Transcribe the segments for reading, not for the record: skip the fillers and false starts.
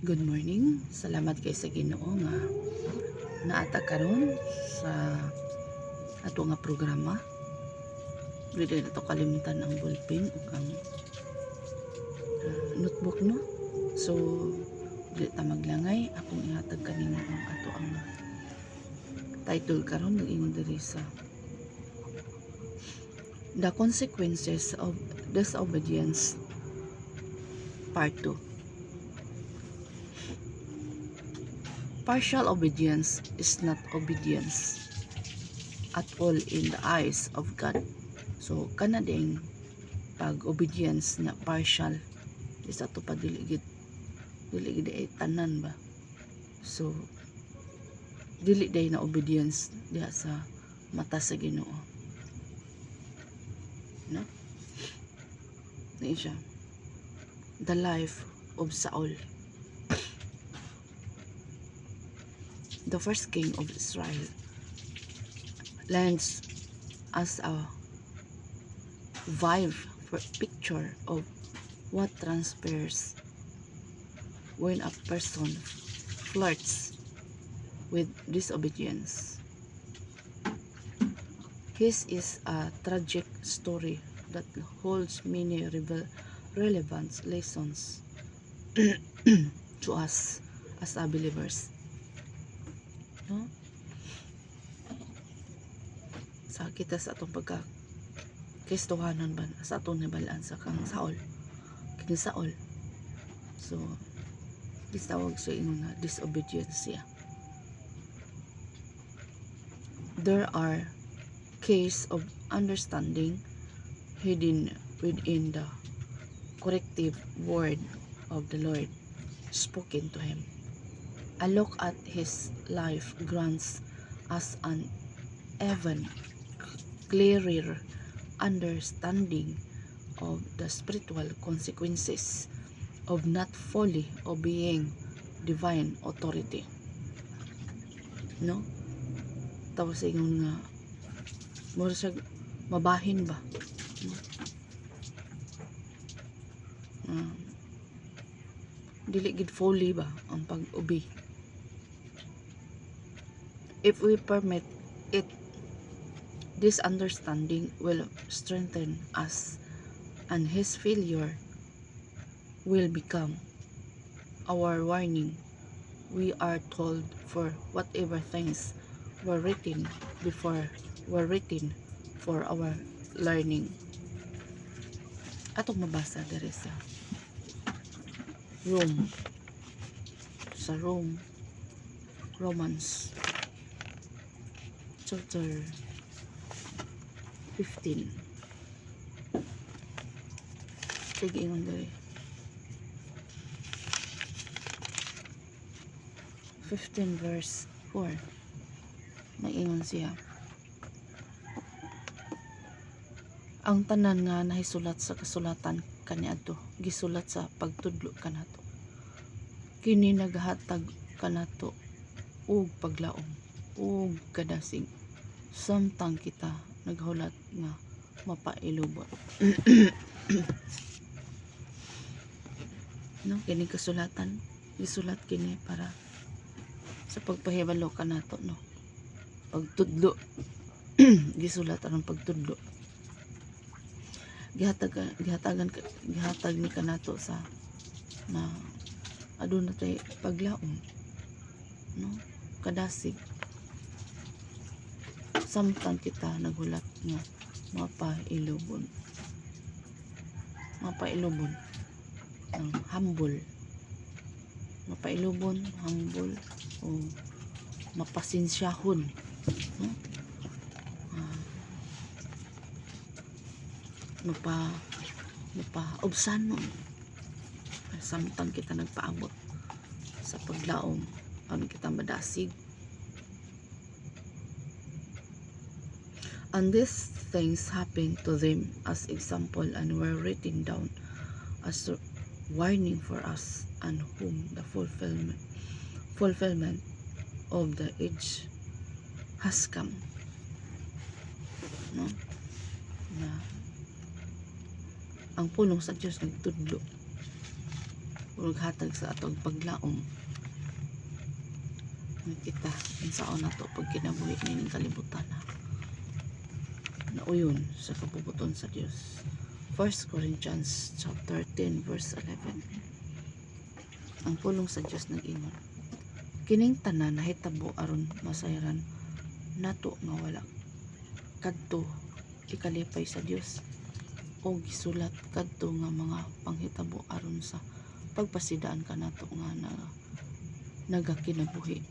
Good morning. Salamat kay sa Ginoo nga naata karon sa ato nga programa. Dili na to kalimutan ang ballpen ug ang notebook no. So dili ta maglangay, akong ihatag kanimo ang ato ang title karon nag-ingon diri sa The Consequences of Disobedience Part 2. Partial obedience is not obedience at all in the eyes of God. So, kana ding pag-obedience na partial is ato pa dili gid ay tanan ba. So, dili day na obedience diha sa mata sa Ginoo. No? Ni siya. The life of Saul, the first king of Israel, lends us a vivid picture of what transpires when a person flirts with disobedience. His is a tragic story that holds many relevant lessons to us as a believers. No? Sa kita sa atong pagka Kristohanan ba sa atong nabalaan sa kang Saul. Kini Saul. So, tawag sa ingon nga disobedience siya. There are case of understanding hidden within the corrective word of the Lord spoken to him. A look at his life grants us an even clearer understanding of the spiritual consequences of not fully obeying divine authority. No? Tapos ingon nga mura siya mabahin ba? No? Dili gid fully ba ang pag-obey. If we permit it, this understanding will strengthen us, and his failure will become our warning. We are told for whatever things were written before were written for our learning. Atong mabasa diri sa Romans chapter 15. Sige ingon diri. 15 verse 4. Nag-ingon siya. Ang tanan nga nahisulat sa kasulatan kaniadto gisulat sa pagtudlo kanato. Kini naghatag kanato og paglaom ug kadasig samtang kita naghulat nga mapailubot. No, kini kasulatan gisulat kini para sa pagpahibalo kanato no. Pagtudlo gisulat aron pagtudlo. Gihatag ni kanato sa na aduna tay paglaom no kadasig samtang kita naghulat nga mapailubon ang humble o mapasensyahon no? Mapa-obsanon samtang kita nagpaabot sa paglaom aron kita madasig. And these things happened to them as example and were written down as warning for us, and whom the fulfillment of the age has come. No? Na ang pulong sa Diyos nagtudlo hatag sa atong paglaom. Kita unsaon nato pag kinabuhi ning kalibutan na uyon sa kabubuton sa Dios. 1 Corinthians chapter 10 verse 11. Ang pulong sa Dios nag-ingon, kining tanan nahitabo aron masayran nato nga wala kadto ikalipay sa Dios o gisulat kadto nga mga panghitabo aron sa pagpasidaan kanato nga nagakinabuhi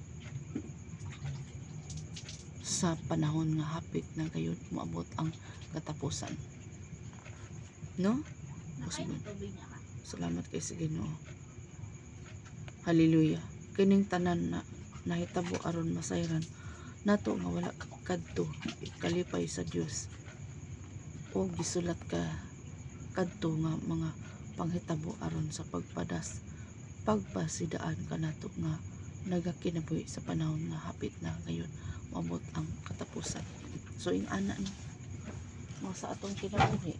sa panahon nga hapit na gayud moabot ang katapusan. No? Salamat kay sa Ginoo. Hallelujah. Kining tanan na nahitabo aron masayran nato nga wala kadto kalipay sa Dios o gisulat kadto nga mga panghitabo aron sa pagpasidaan kanato nga nagakinabuhi sa panahon nga hapit na ngayon maabot ang katapusan. So in ana ni mo sa atong kinabuhi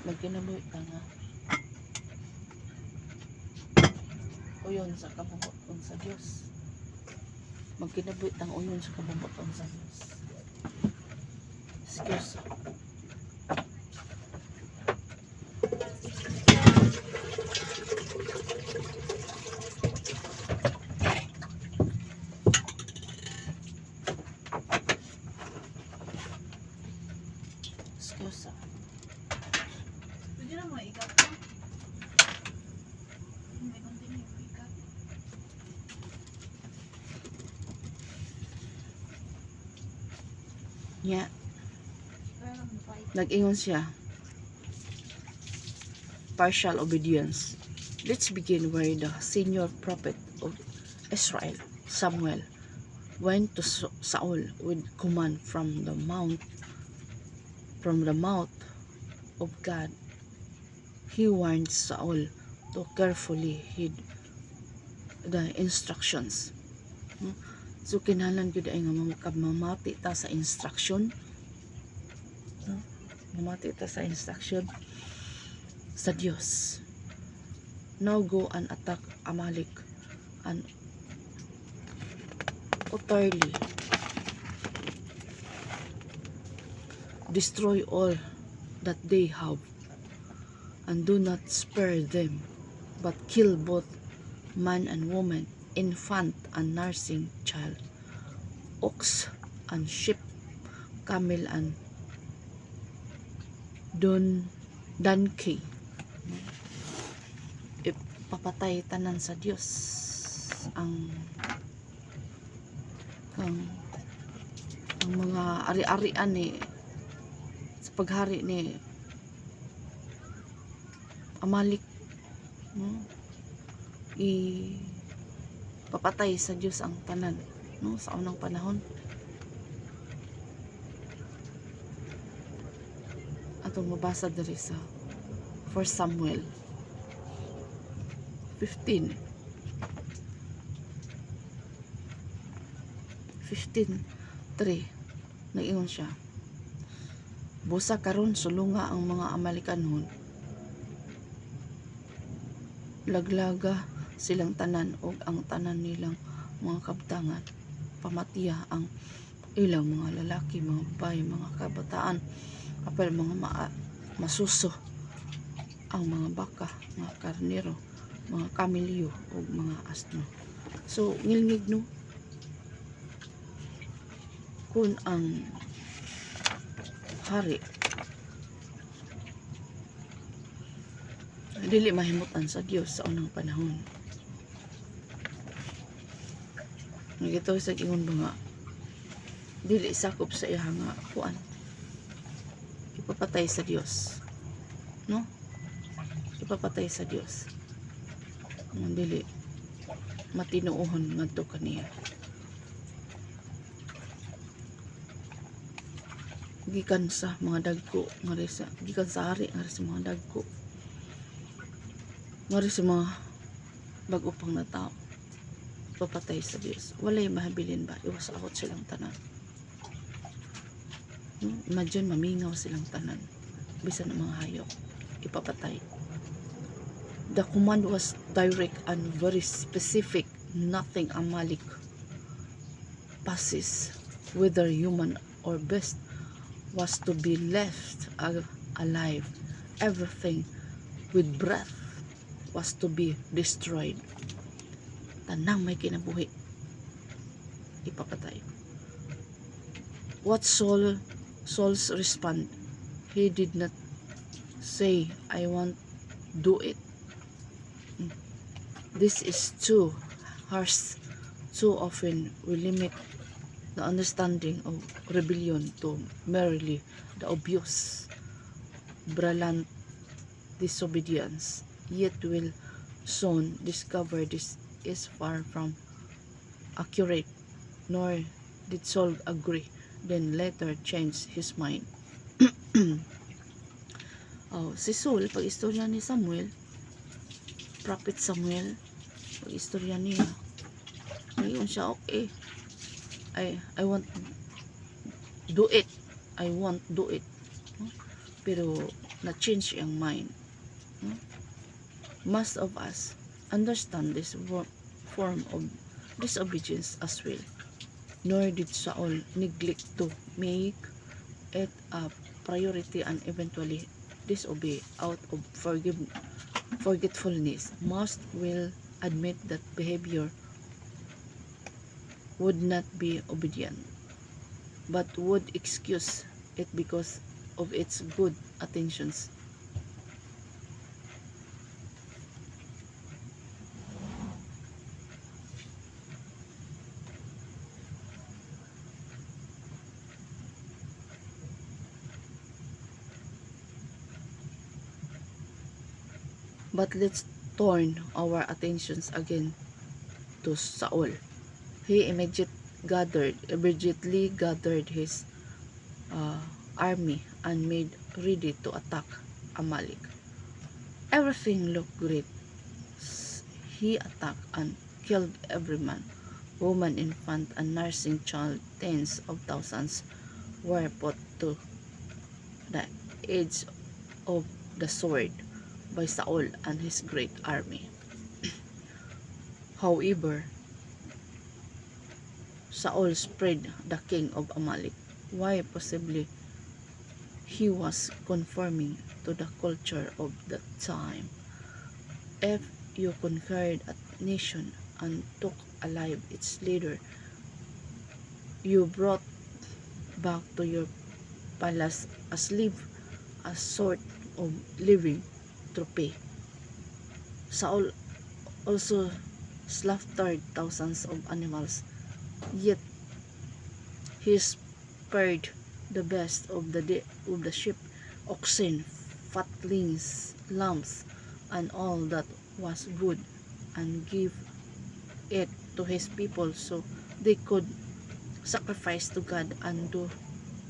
magkinabuhi ta nga uyon sa kabubuton sa Dios. Magkinabuhi tang uyon sa kabubuton sa Dios. Excuse. Excuse. Pwede na mga ikat pa. May continue yung ikat. Nya, Kaya lang mapait. nag-ingon siya. Partial obedience. Let's begin where the senior prophet of Israel, Samuel, went to Saul with command from the mouth of God. He warned Saul to carefully heed the instructions. So kinahanglan gyud ay nga mamati ta sa instruction. Mamati ta sa instruction sa Dios. Now go and attack Amalek and utterly destroy all that they have, and do not spare them, but kill both man and woman, infant and nursing child, ox and sheep, camel and donkey. Ipapatay tanan sa Dios ang mga ari-arian ni sa paghari ni Amalek, no? Papatay sa Dios ang tanan, no? Sa unang panahon atong mabasa diri sa 1 Samuel 15:3 nag-ingon siya, busa karon sulunga ang mga Amalekanhon, laglaga silang tanan og ang tanan nilang mga kabtangan, pamatiya ang ilang mga lalaki, mga babae, mga kabataan, apel mga masuso, ang mga baka, mga karnero, mga kamilyo ug mga asno. So ngilngig, no, kung ang hari dili mahimutan sa Dios sa unang panahon, nagito sa ingon ba nga dili sakop sa iya nga kuan ipapatay sa Dios, no? Ipapatay sa Dios ang dili matinuohon ngadto kaniya. Gikan sa mga dagko nga sa gikan sa hari nga sa mga dagko nga sa mga bag-o pang na tao, papatay sa Dios. Walay mahabilin ba iwas akot silang tanan, no? Imagine mamingaw silang tanan bisan ang mga hayop ipapatay. The command was direct and very specific. Nothing Amalek passes, whether human or beast, was to be left alive. Everything with breath was to be destroyed. Tanang may kinabuhi, ipapatay. What Saul's respond? He did not say, I want do it. This is too harsh. Too often we limit the understanding of rebellion to merely the obvious, blatant disobedience. Yet will soon discover this is far from accurate, nor did Saul agree, then later change his mind. Si Saul, pag istorya ni Samuel, Prophet Samuel, pag istorya niya, ngayon siya, okay, I want do it, I want do it, pero na-change yung mind. Most of us understand this form of disobedience as well, nor did Saul neglect to make it a priority and eventually disobey out of forgetfulness. Most will admit that behavior would not be obedient, but would excuse it because of its good intentions. But let's turn our attentions again to Saul. He immediately gathered his army and made ready to attack Amalek. Everything looked great. He attacked and killed every man, woman, infant, and nursing child. Tens of thousands were put to the edge of the sword by Saul and his great army. However, Saul spread the king of Amalek. Why? Possibly he was conforming to the culture of that time. If you conquered a nation and took alive its leader, you brought back to your palace a slave, a sort of living trophy. Saul also slaughtered thousands of animals, yet he spared the best of the sheep, oxen, fatlings, lambs, and all that was good, and gave it to his people so they could sacrifice to God and do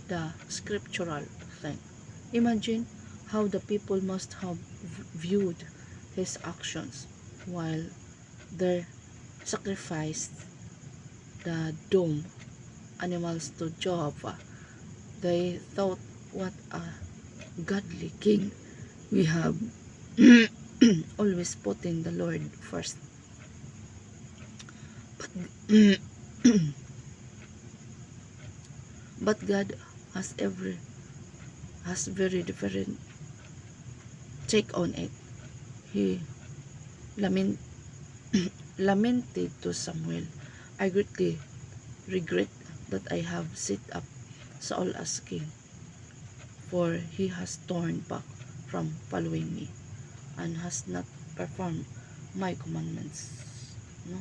the scriptural thing. Imagine how the people must have viewed his actions while they sacrificed the dumb animals to Jehovah. They thought, what a godly king we have, always putting the Lord first. But, but God has very different take on it. He lamented to Samuel, I greatly regret that I have set up Saul as king, for he has turned back from following me and has not performed my commandments. No?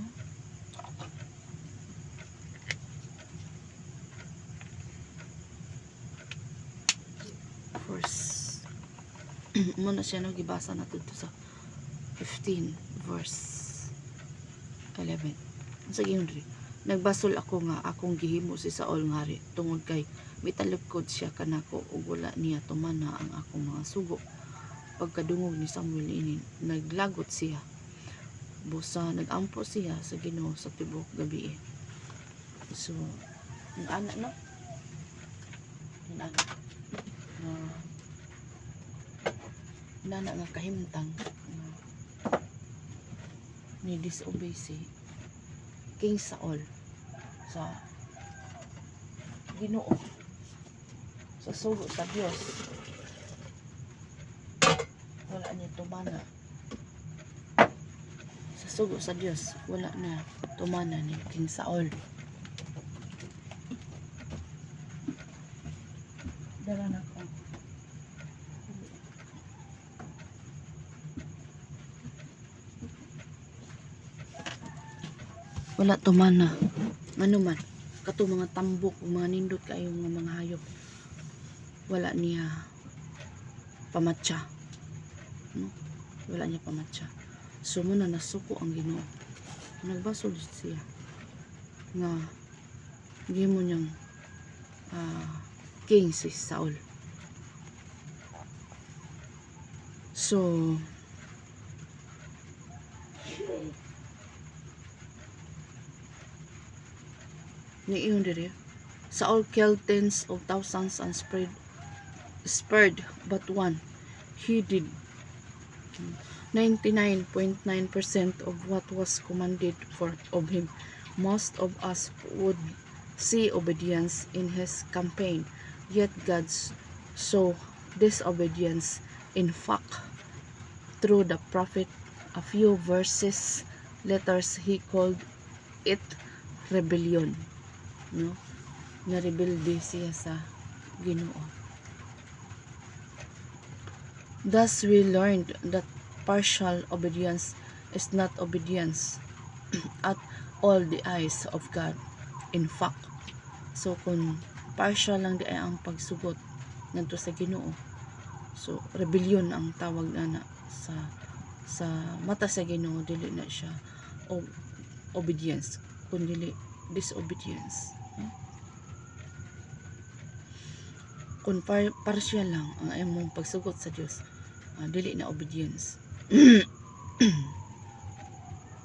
Verse muna siya no, gibasa natin to sa 15 verse 11. Sa giyon ri, nagbasol ako nga akong gihimo si Saul ngari tungod kay mitalipkod siya kanako ug wala niya tumana ang akong mga sugo. Pagkadungog ni Samuel ini, naglagot siya. Busa nagampo siya sa Ginoo sa tibok gabi. So, ang ana no? Ang ana. Nana nga kahimtang ni disobey si King Saul sa Ginoo, sa sugo sa Dios. Wala niya tumana sa sugo sa Dios, wala na tumana ni King Saul. Dala na ko. Wala tumana. Ano man, kato mga tambok, mga nindot kayo mga hayop. Wala niya pamatsa. No? Wala niya pamatsa. So muna nasuko ang Ginoo. Nagbasol siya nga gimo niyang king si Saul. So niiyon diri, Saul killed tens of thousands and spared but one. He did 99.9% of what was commanded of him. Most of us would see obedience in his campaign, yet God saw disobedience. In fact, through the prophet, a few verses later, he called it rebellion. No? Narebelde siya sa Ginoo. Thus we learned that partial obedience is not obedience at all the eyes of God. In fact, so kung partial lang di ay ang pagsugot ngadto sa Ginoo, so rebellion ang tawag na sa mata sa Ginoo, dili na siya obedience, kundi disobedience. Kung partial lang ang imong pagsugot sa Dios, dili na obedience.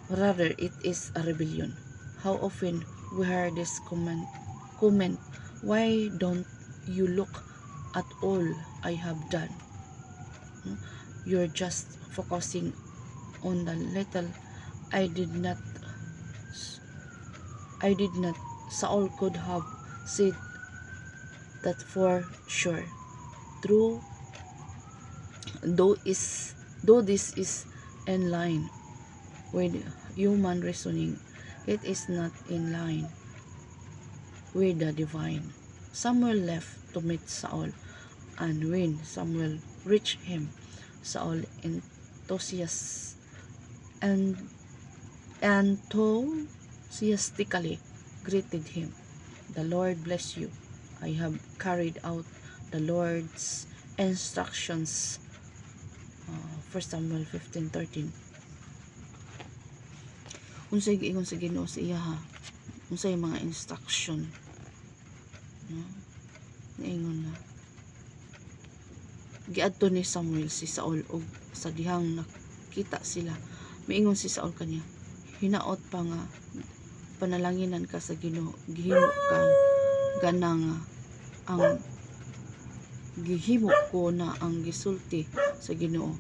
Rather, it is a rebellion. How often we hear this comment, why don't you look at all I have done? You're just focusing on the little I did not. Saul could have said that for sure. True, though this is in line with human reasoning, it is not in line with the divine. Samuel left to meet Saul, and when Samuel reached him, Saul enthusiastically greeted him. The Lord bless you. I have carried out the Lord's instructions. 1 Samuel 15:13. Unsay giingon sa Ginoo sa iya ha? Unsay mga instruction? No? Niingon na giadto ni Samuel si Saul og sa dihang nakita sila, miingon si Saul kaniya, hinaot pa nga panalanginan ka sa Ginoo, gihimo ka ganang ang gihimo ko na ang gisulti sa Ginoo.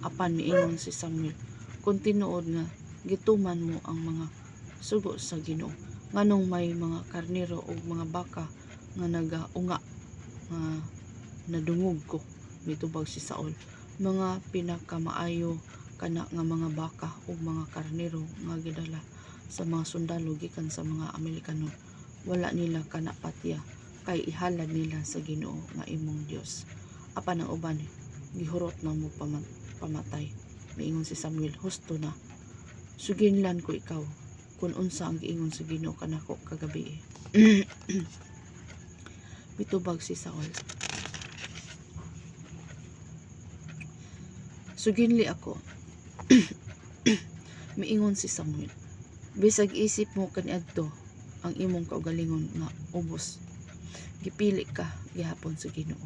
Apan miingon si Samuel, kung tinuod nga gituman mo ang mga sugo sa Ginoo, nganong may mga karnero o mga baka nga nagaunga nga nadungog ko. Mitubag si Saul, mga pinakamaayo kana nga mga baka o mga karnero nga gidala sa mga sundalo gikan sa mga Amerikano, wala nila kana patya, kay ihalad nila sa Ginoo nga imong Dios. Apan ang uban gihurot na mo pamatay. Miingon si Samuel, husto na, suginlan ko ikaw kung unsa ang giingon sa Ginoo kanako kagabi. Mitubag si Saul, suginli ako. Miingon si Samuel, bisag isip mo kaniadto ang imong kaugalingon nga ubos, gipili ka gihapon sa Ginoo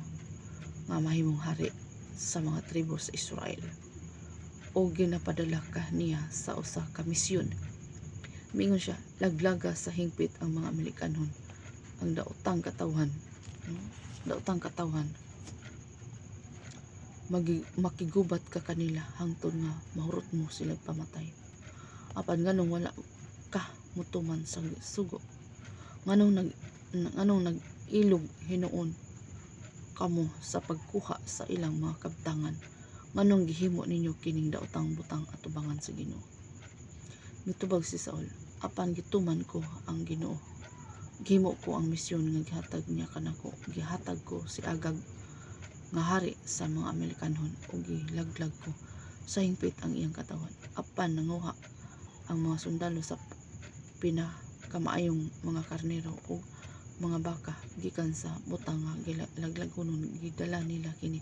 nga mahimong hari sa mga tribo sa Israel, o ginapadala ka niya sa usa ka misyon. Miingon siya, laglaga sa hingpit ang mga Amerikanon, ang daotang katawhan, makigubat ka kanila hangtod nga mahurot mo sila pamatay. apan nganong wala ka mutuman sa sugo, nganong nag-ilog hinuon kamo sa pagkuha sa ilang mga kabtangan, nganong gihimo ninyo kining daotang butang atubangan sa Ginoo. Mitubag si Saul, apan gituman ko ang Ginoo, gihimo ko ang misyon nga gihatag niya kanako, gihatag ko si Agag nga hari sa mga Amerikanhon ug gilaglag ko sa hingpit ang iyang katawan. Apan nanguha ang mga sundalo sa pinakamaayong mga karnero o mga baka gikan sa butang nga gilaglag kunon, gidala nila kini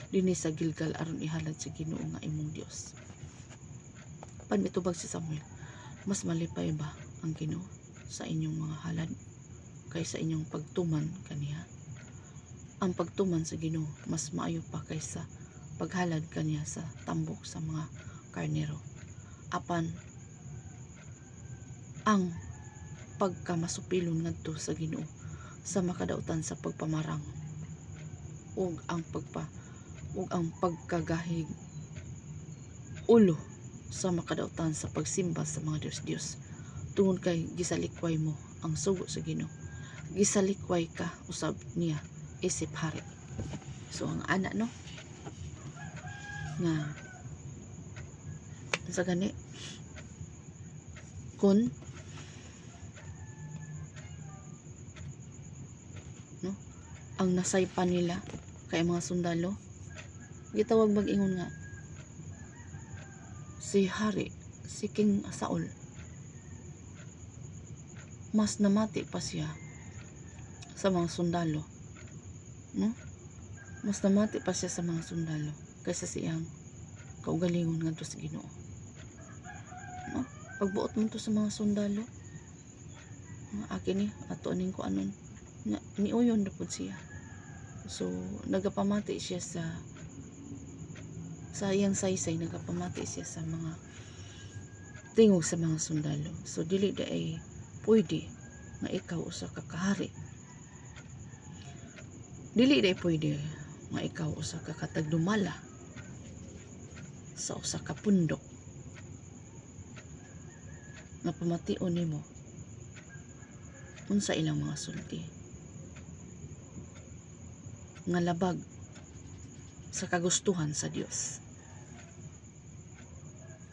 dinhi sa Gilgal aron ihalad sa Ginoo nga imong Dios. Apan mitubag si Samuel, mas malipay ba ang Ginoo sa inyong mga halad kaysa inyong pagtuman kaniya? Ang pagtuman sa Ginoo mas maayo pa kaysa paghalad kaniya sa tambok sa mga karnero. Apan ang pagkamasupilon ngadto sa Ginoo sa makadautan sa pagpamarang ug ang pagkagahig ulo sa makadautan sa pagsimba sa mga Diyos tungod kay gisalikway mo ang sugo sa Ginoo, gisalikway ka usab niya isip hari. So ang ana no nga sa gani kun no ang nasaypan nila kay mga sundalo, gitawag mag-ingon nga si King Saul mas namati pa siya sa mga sundalo, no? Mas namati pa siya sa mga sundalo kaysa siyang kaugalingon ngadto sa Ginoo, no? Pagbuot mo to sa mga sundalo nga akin ni ato aning ko anon nga niuyon na pud siya. So nagapamati siya sa iyang saysay, nagapamati siya sa mga tingog sa mga sundalo. So dili da ay pwede nga ikaw usa ka kahari, dili da ay pwede nga ikaw usa ka katagdumala sa usa ka pundok nga pamation nimo unsa ilang mga sulti nga labag sa kagustuhan sa Dios.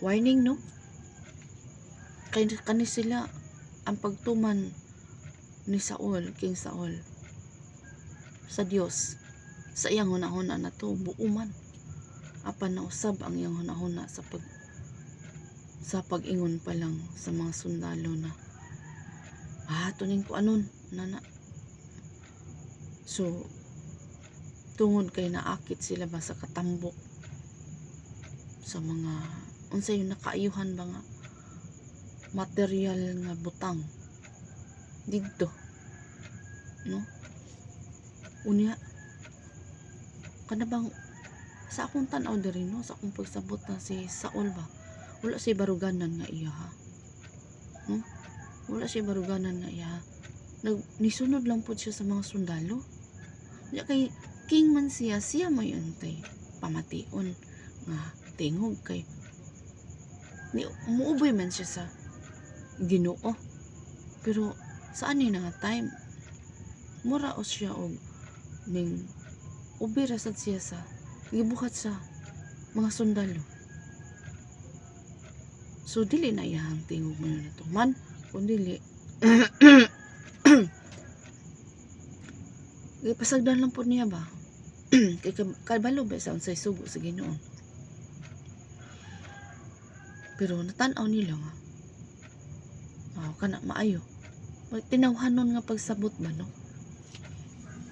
Warning no, kay kani sila ang pagtuman ni King Saul sa Dios sa iyang hunahuna na to buuman, apan nausab ang iyang hunahuna sa pag-ingon pa lang sa mga sundalo na tuning ko anon nana. So tungod kay naakit sila ba sa katambok sa mga unsay yung nakaayuhan ba nga material nga butang didto, no? Unya kada bang sa akong tan-aw diri no, sa akong pagsabot na si Saul ba wala siya baruganan nga iya ha, no? Wala siya baruganan nga iya, nisunod lang po siya sa mga sundalo. Kaya kay king man siya may untay pamation nga tingog kay muuboy man siya sa Ginoo, pero saan ni nga time muraos siya og ning ubira sad siya sa gibuhat sa mga sundalo. So dili na iyang tingog mo na to man, kundi pasagdan lang po niya ba kay kabalo ba sa unsay sugo sa Ginoo. Pero natan-aw nila nga kana maayo tinawhanon nga pagsabot ba no,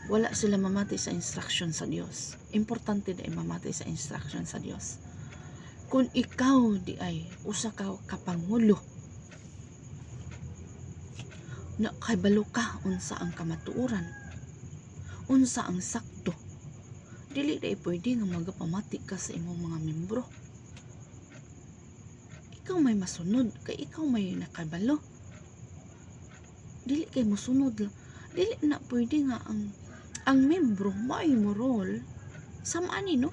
wala sila mamati sa instruction sa Dios. Importante na mamati sa instruction sa Dios. Kung ikaw di ay usa ka kapangulo na kabalo ka unsa ang kamatuoran, unsa ang sakto, dili day pwede nga magapamati ka sa imong mga membro. Ikaw may masunod kay ikaw may nakabalo, dili kay mosunod lang. Dili na pwede nga ang membro may mo role sama ani no,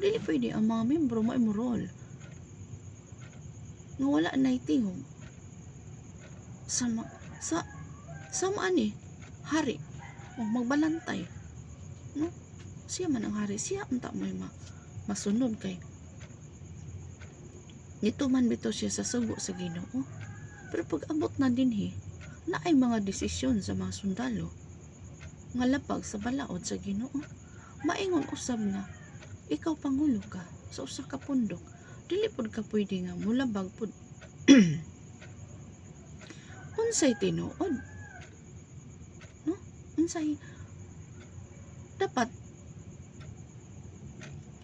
dili pwede ang mga membro may mo role nga wala na tingog sa maani hari o magbalantay, no? Siya man ang hari, siya unta may masunod kay nito man bitaw siya sa sugo sa Ginoo. Pero pag abot na dinhi na ay mga desisyon sa mga sundalo nga lapag sa balaod sa Ginoo, maingon usab nga ikaw pangulo ka sa usa ka pundok, dili pod ka pwede nga mulabag pod unsay tinuod, no? Unsay dapat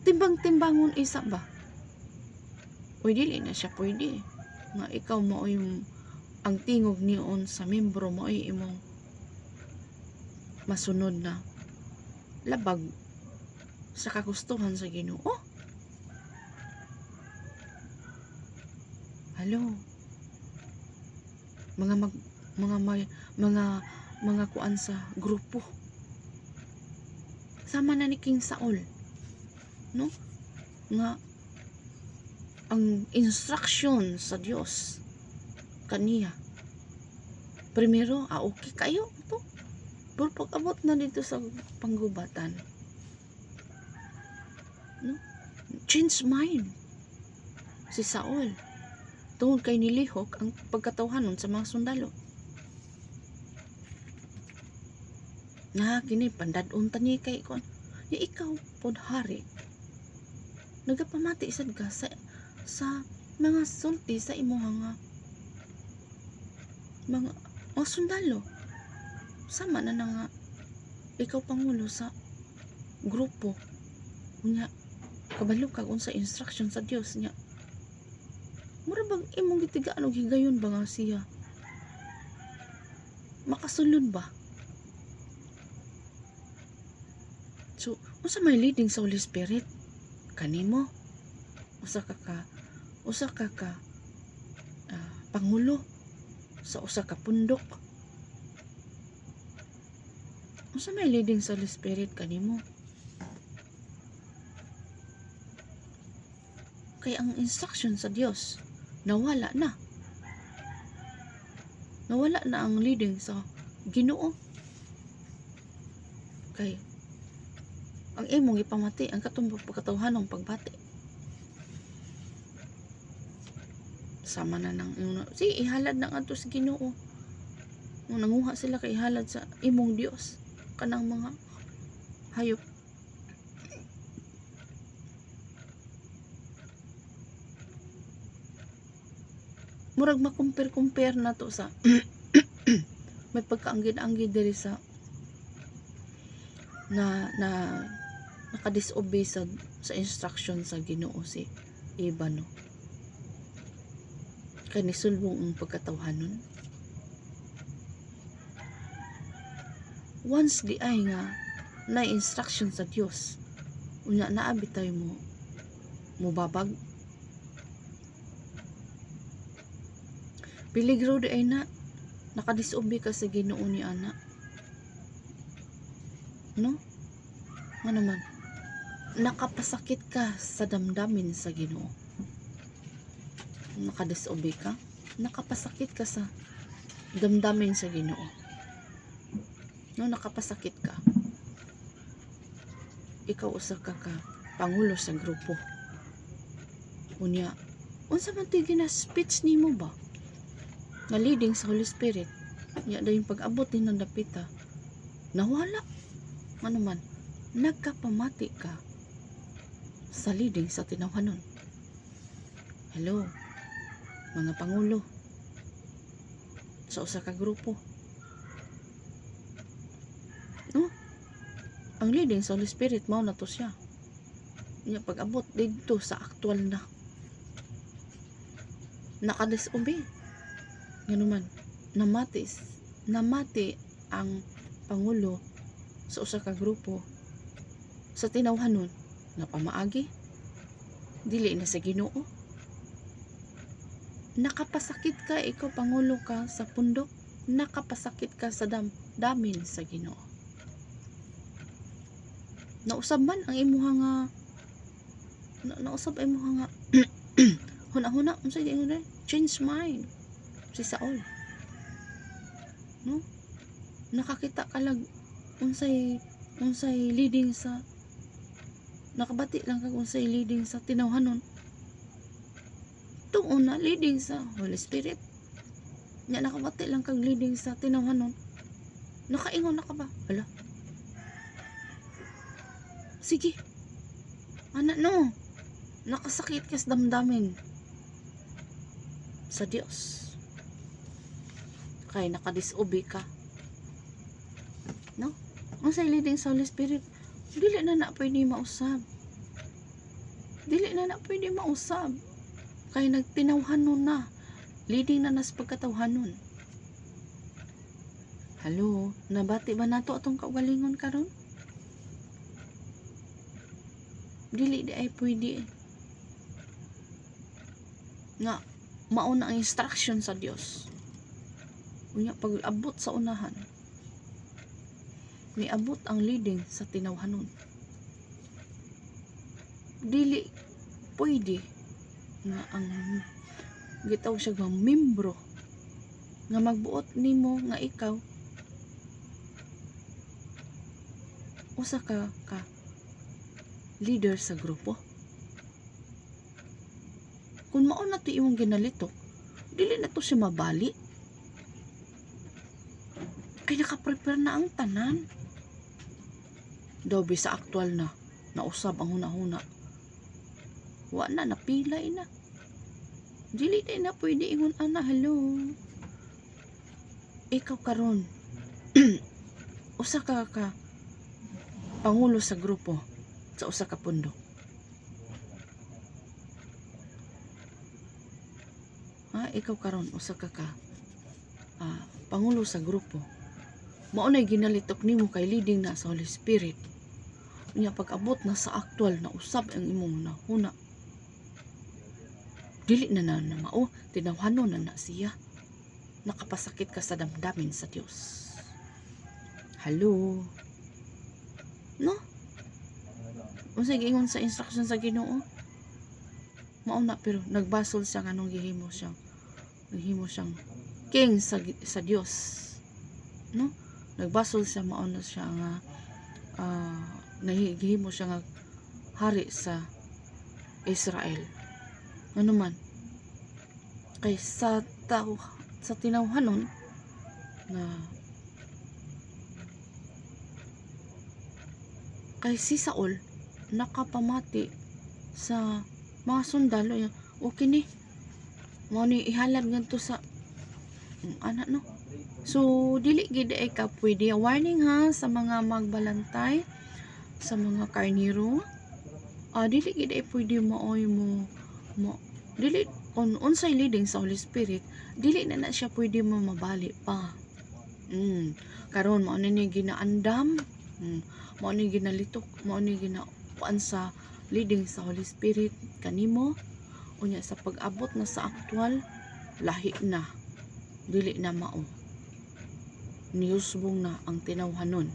timbang-timbangon isa ba? O dili na siya pwede nga ikaw mo yung ang tingog niyon sa membro mo ay imong masunod na labag sa kagustuhan sa Ginoo. Hello. Mga kuan sa grupo. Sama na ni King Saul. No? Nga ang instruction sa Dios kaniya. Primero, okay kayo to. Pero pag abot na dito sa panggubatan, no? Change mind si Saul tungod kay nilihok ang pagkatawhanon sa mga sundalo. Na kini pandadon tani kay kon ni ikaw pod hari nagapamati sad ka sa mga sulti sa imong mga sundalo, sama na nga ikaw pangulo sa grupo nya kabalo kag unsa instruction sa Dios nya mura bang imong gitigaan og higayon ba nga siya makasulod ba? So unsa may leading sa Holy Spirit kanimo usa ka pangulo sa usa ka pundok. Unsa may leading sa Holy Spirit kanimo? Kay ang instruction sa Dios nawala na ang leading sa Ginoo. Kay ang imong ipamati ang katumbang pagkatawhanong pagbati sama na nang ihalad na adto sa Ginoo. Nung nanguha sila kay ihalad sa imong Dios kanang mga hayop. Murag makumpir-kumpir na to sa may pagkaanggid-anggid diri sa na nakadisobey sa instruction sa Ginoo si Iba, no? Kay nisulbong ang pagkatawhanon. Once di ay nga na instruction sa Dios unya naabi tayo mo babag piligro di ay na nakadisobey ka sa Ginoo ni ana, no? Nga naman nakapasakit ka sa damdamin sa Ginoo, nakadisobey ka, nakapasakit ka sa damdamin sa Ginoo, no? Nakapasakit ka, ikaw usa ka pangulo sa grupo unya unsa man tigina speech nimo ba nga leading sa Holy Spirit nya dayon pag-abot din ng dapita nawala, ano man nagkapamati ka sa leading sa tinawhanon. Hello mga pangulo sa usa ka grupo, no? Ang leading sa Holy Spirit mao na to siya nya pag-abot dito sa actual na nakadisobey nganuman namati ang pangulo sa usa ka grupo sa tinawhanon nga pamaagi dili na sa Ginoo. Nakapasakit ka, ikaw pangulo ka sa pundok, nakapasakit ka sa damin sa Ginoo. Nausab man ang imuha nga nausab ay imuha nga huna-huna unsa di Change mind. Si Saul. No? Nakakita ka lang unsay leading sa nakabati lang kag unsay leading sa tinawhanon. Tung una leading sa Holy Spirit. Nya nakabati lang kag leading sa tinawhanon. Nakaingon na ka ba? Ala. Sige. Ana no. Nakasakit ka sa damdamin sa Dios. Kay nakadisobey ka. No? Ang sa leading sa Holy Spirit, dili na pwede mausab. Dili na pwede mausab. Kay nagtinawhanon na. Leading na nas pagkatawhanon. Hello, nabati ba nato atong kaugalingon karon? Dili di ay pwede nga mauna ang instruction sa Dios. Unya pag abot sa unahan, niabot ang leading sa tinawhanon. Dili pwede nga ang gitawag siya nga membro nga magbuot nimo nga ikaw usa ka leader sa grupo. Kung mao na to imong ginalitok, dili na to siya mabali. Kaya nakaprepare na ang tanan. Daw sa aktual na nausab ang huna-huna. Wa na napilay na. Dili na pwede ingon ana, hello. Ikaw karon usa ka pangulo sa grupo sa usa ka pundok. Ikaw karon usa ka pangulo sa grupo. Mao nay ginalitok nimo kay leading na sa Holy Spirit. Unya pag-abot na sa aktual na usab ang imong nahuna. Dili na mao, tinawhanon na siya. Nakapasakit ka sa damdamin sa Dios. Hello. No? Unsay giingon sa instruction sa Ginoo? Mao na pero nagbasol siya nganong gihimo siyang king sa Dios. No? Nagbasol siya mao na siya nga nahigihimo siya nga hari sa Israel. Ano man? Kay sa tinawhanon na kay si Saul nakapamati sa mga sundalo niya. Okay ni. Mo ni ihalad ngadto sa anak no. So dili gid ay ka pwede. Warning ha sa mga magbalantay, sa mga karniro. Dili gid ay pwede maoy mo dili unsay leading sa Holy Spirit, dili na siya pwede mabali pa. Karon mao ni ginaandam, mao ni ginalitok, mao ni ginakuan sa leading sa Holy Spirit kanimo. Unya sa pag-abot na sa aktual, lahi na, dili na mao, niyusbong na ang tinawhanon.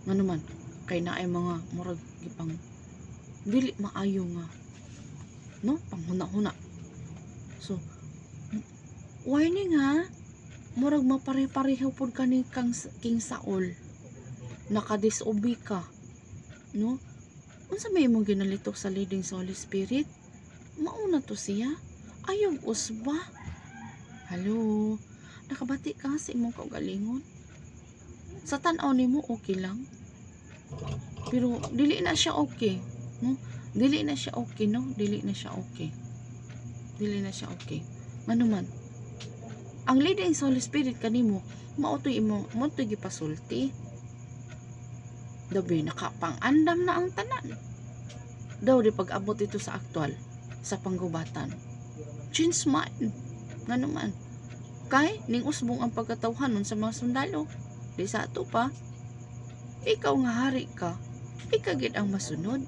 Ngano man kay naay mga murag gipang dili maayo nga no panghuna-huna. So warning ha, murag mapare-pareho pud kani King Saul, nakadisobey ka no. Unsa may imong ginalitok sa leading sa Holy Spirit? Mauna to siya, ayaw usba. Hello, nakabati ka sa imong kaugalingon. Sa tan-aw nimo okay lang, pero dili na siya okay no. Dili na siya okay no. Dili na siya okay. Ngano man ang leading sa Holy Spirit kanimo, mao to imo mo to gipasulti. Dabi nakapang-andam na ang tanan. Daw di pag-abot ito sa aktual sa panggubatan. Change mind. Ngano man kay ning usbong ang pagkatawhanon sa mga sundalo. Di sa ato pa, ikaw nga hari ka, ikagid ang masunod.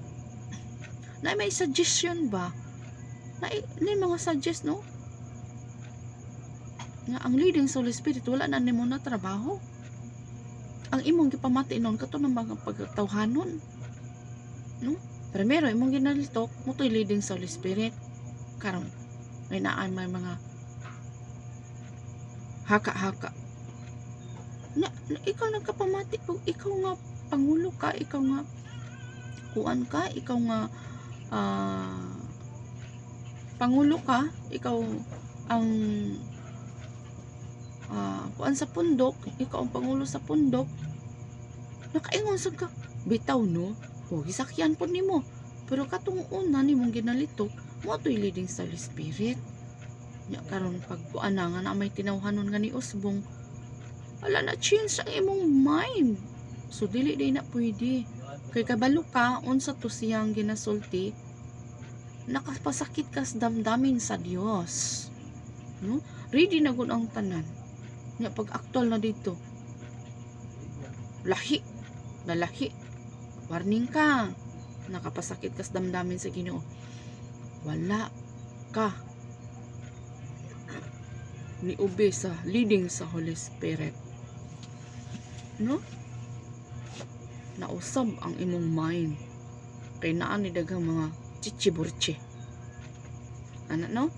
Na may suggestion ba? Na mga suggest no? Nga ang leading sa Holy Spirit wala na nimo na trabaho. Ang imong gipamati noon kato ng mga pagtawhanon. No? Primero imong ginalitok mo to'y leading sa Holy Spirit. Karon may naan may mga haka-haka na ikaw nagkapamati kung ikaw nga pangulo ka, ikaw nga kuan ka, ikaw nga pangulo ka, ikaw ang kuan sa pundok, ikaw ang pangulo sa pundok, nakaingon sa ka bitaw no, o gisakyan po nimo, pero katong una nimong ginalitok mo to'y leading sa Holy Spirit nya karon pag kuan na nga na may tinawhanon nga ni Usbong, wala na change ang imong mind, so dili day na pwede kay kabalo ka unsa to siyang ginasulti, nakapasakit ka sa damdamin sa Dios, no? Ready na gud ang tanan nya pag aktual na dito lahi warning ka, nakapasakit ka sa damdamin sa Ginoo, wala ka ni ube sa leading sa Holy Spirit, no? Nausab ang imong mind kay naa ni daghang mga chichiburche ana, no?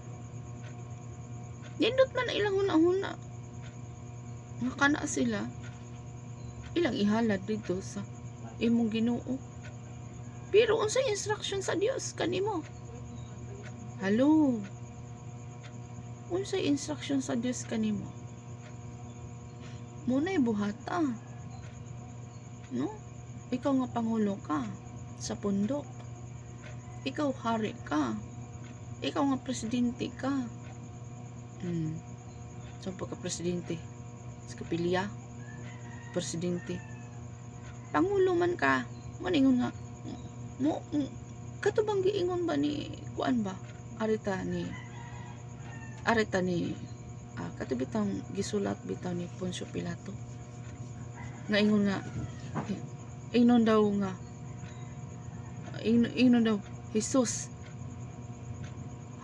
Nindot man na ilang huna-huna nga kana sila ilang ihalad dito sa imong Ginoo, pero unsay instruction sa Dios kanimo? Hello, unsay instruction sa Dios kanimo? Muna'y buhata, no? Ikaw nga pangulo ka sa pundok, ikaw hari ka, ikaw nga presidente ka, so pagka presidente sa kapilya presidente, pangulo man ka, maningon nga mo katubang giingon ba ni kuan ba arita ni katubitang gisulat bitaw ni Poncio Pilato nga ingon nga ingnon daw Jesus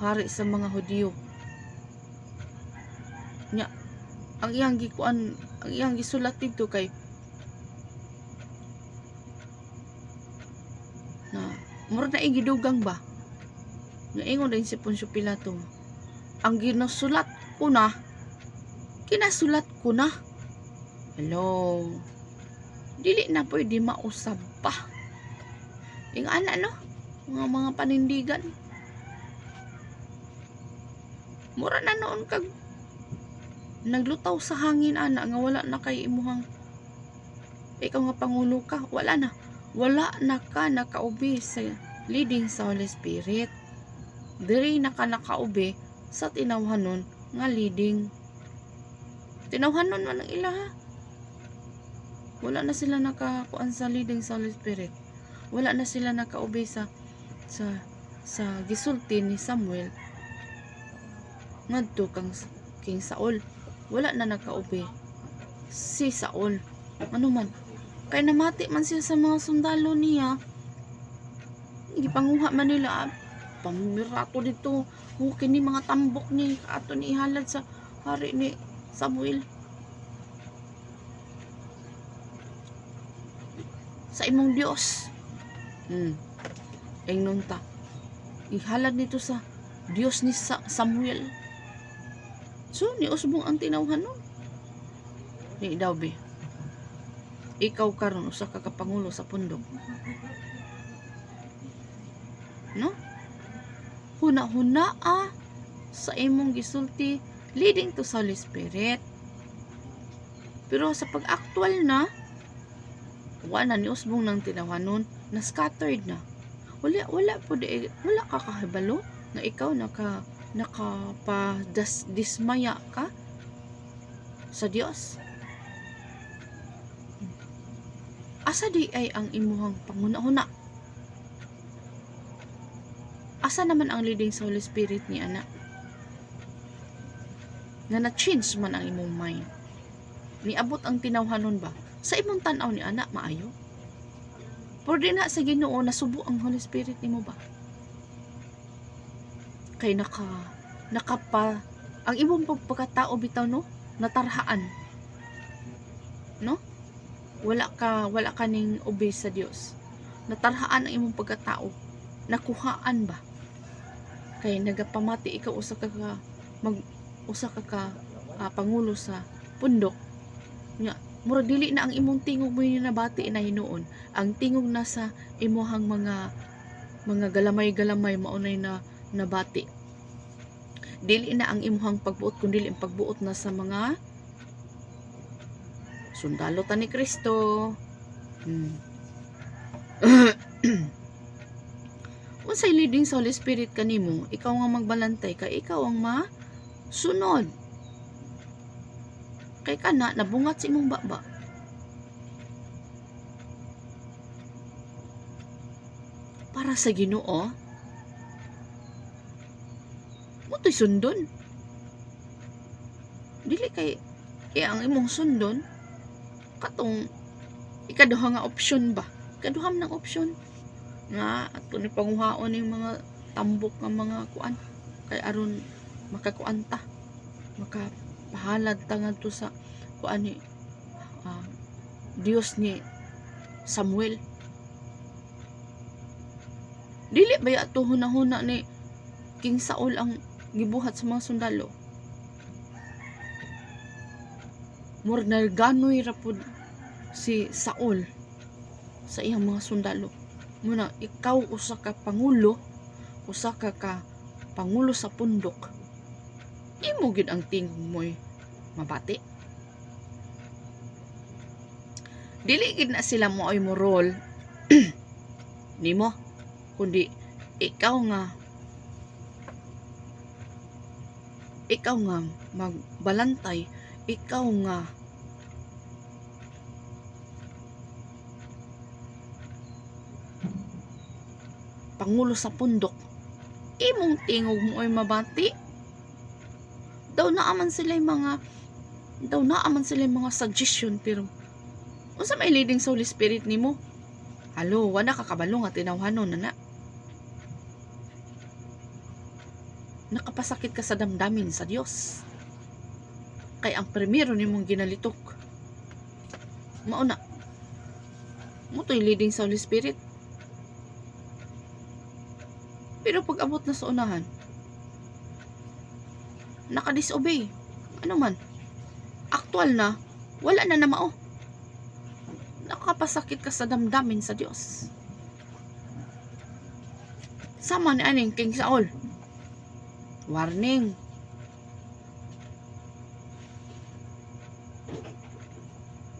hari sa mga Hudyo nya ang iyang gikuan, ang iyang gisulat dito kay na mura na gidugang ba nga ingon din si Poncio Pilato, ang ginasulat ko na kinasulat ko na. Hello, dili na pwede mausab pa ing ana, no? Mga panindigan mura na noon kag naglutaw sa hangin ana nga wala na kay imuhang ikaw nga pangulo ka, wala na ka nakaubi sa leading sa Holy Spirit, diri na ka nakaubi sa tinawhanon nga leading, tinawhanon man ang ilaha, wala na sila nakakuan sa leading sa Holy Spirit, wala na sila nakaubi sa gisulti ni Samuel ngadto kang King Saul, wala na nakaubi si Saul, ano man kay namati man siya sa mga sundalo niya, gipanguha man nila pamirato dito, kini mga tambok ni ato ni ihalad sa hari ni Samuel sa imong Dios, ingnon ta ihalad nito sa Dios ni Samuel. So ni Usbong ang tinawhan nun ni daw be, ikaw karon usa ka kapangulo sa pundok, no? Huna-huna sa imong gisulti leading to sa Holy Spirit, pero sa pag-actual na wala ni Usbong nang tinawhanon, na scattered na, wala ka kahibalo na ikaw dismaya ka sa Dios. Asa di ay ang imuhang panguna-una? Asa naman ang leading sa Holy Spirit ni ana? Na na-change man ang imong mind. Niabot ang tinawhanon ba? Sa imong tan-aw ni ana maayo? Pwede na sa Ginoo nasubo ang Holy Spirit nimo ba? Kay ang imong pagkatao bitaw, no? Natarhaan, no? Wala ka ning obey sa Dios. Natarhaan ang imong pagkatao. Nakuhaan ba? kay nagapamati ikaw mag pangulo sa pundok nya mura dili na ang imong tingog mo yung nabati na hinuon, ang tingog na sa imuhang mga galamay-galamay maunay na nabati, dili na ang imuhang pagbuot kundi ang pagbuot na sa mga sundalo ta ni Kristo. Unsay leading sa Holy Spirit kanimo, ikaw nga magbalantay kay ikaw ang masunod. Kay kana nabungat sa imong baba. Para sa Ginoo, mo to'y sundon. Dili kay ang imong sundon katong ikaduha nga option ba? Ikaduha ng option nga ato ni panguhaon yung mga tambok nga mga kuan kay aron makakuan ta, makapahalad ta ngadto sa kuan ni Dios ni Samuel. Dili ba ato hunahuna ni King Saul ang gibuhat sa mga sundalo? Murag ganoy ra pud si Saul sa iyang mga sundalo. Muna ikaw usa ka pangulo sa pundok, imo gid ang tingog mo'y mabati. Dili gid na sila mo ay mo role nimo, kundi ikaw nga magbalantay, ikaw nga pangulo sa pundok, imong tingog mo ay mabati. Daw naaman sila mga suggestion, pero unsa may leading sa Holy Spirit nimo? Halo, wala ka kabalo nga tinawhanon na. Nakapasakit ka sa damdamin sa Dios. Kay ang primero nimong ginalitok mauna mo to'y leading sa Holy Spirit. Pero pag abot na sa unahan, nakadisobey, ano man, aktual na, wala na mao. Nakapasakit ka sa damdamin sa Dios. Sama ni aning King Saul. Warning.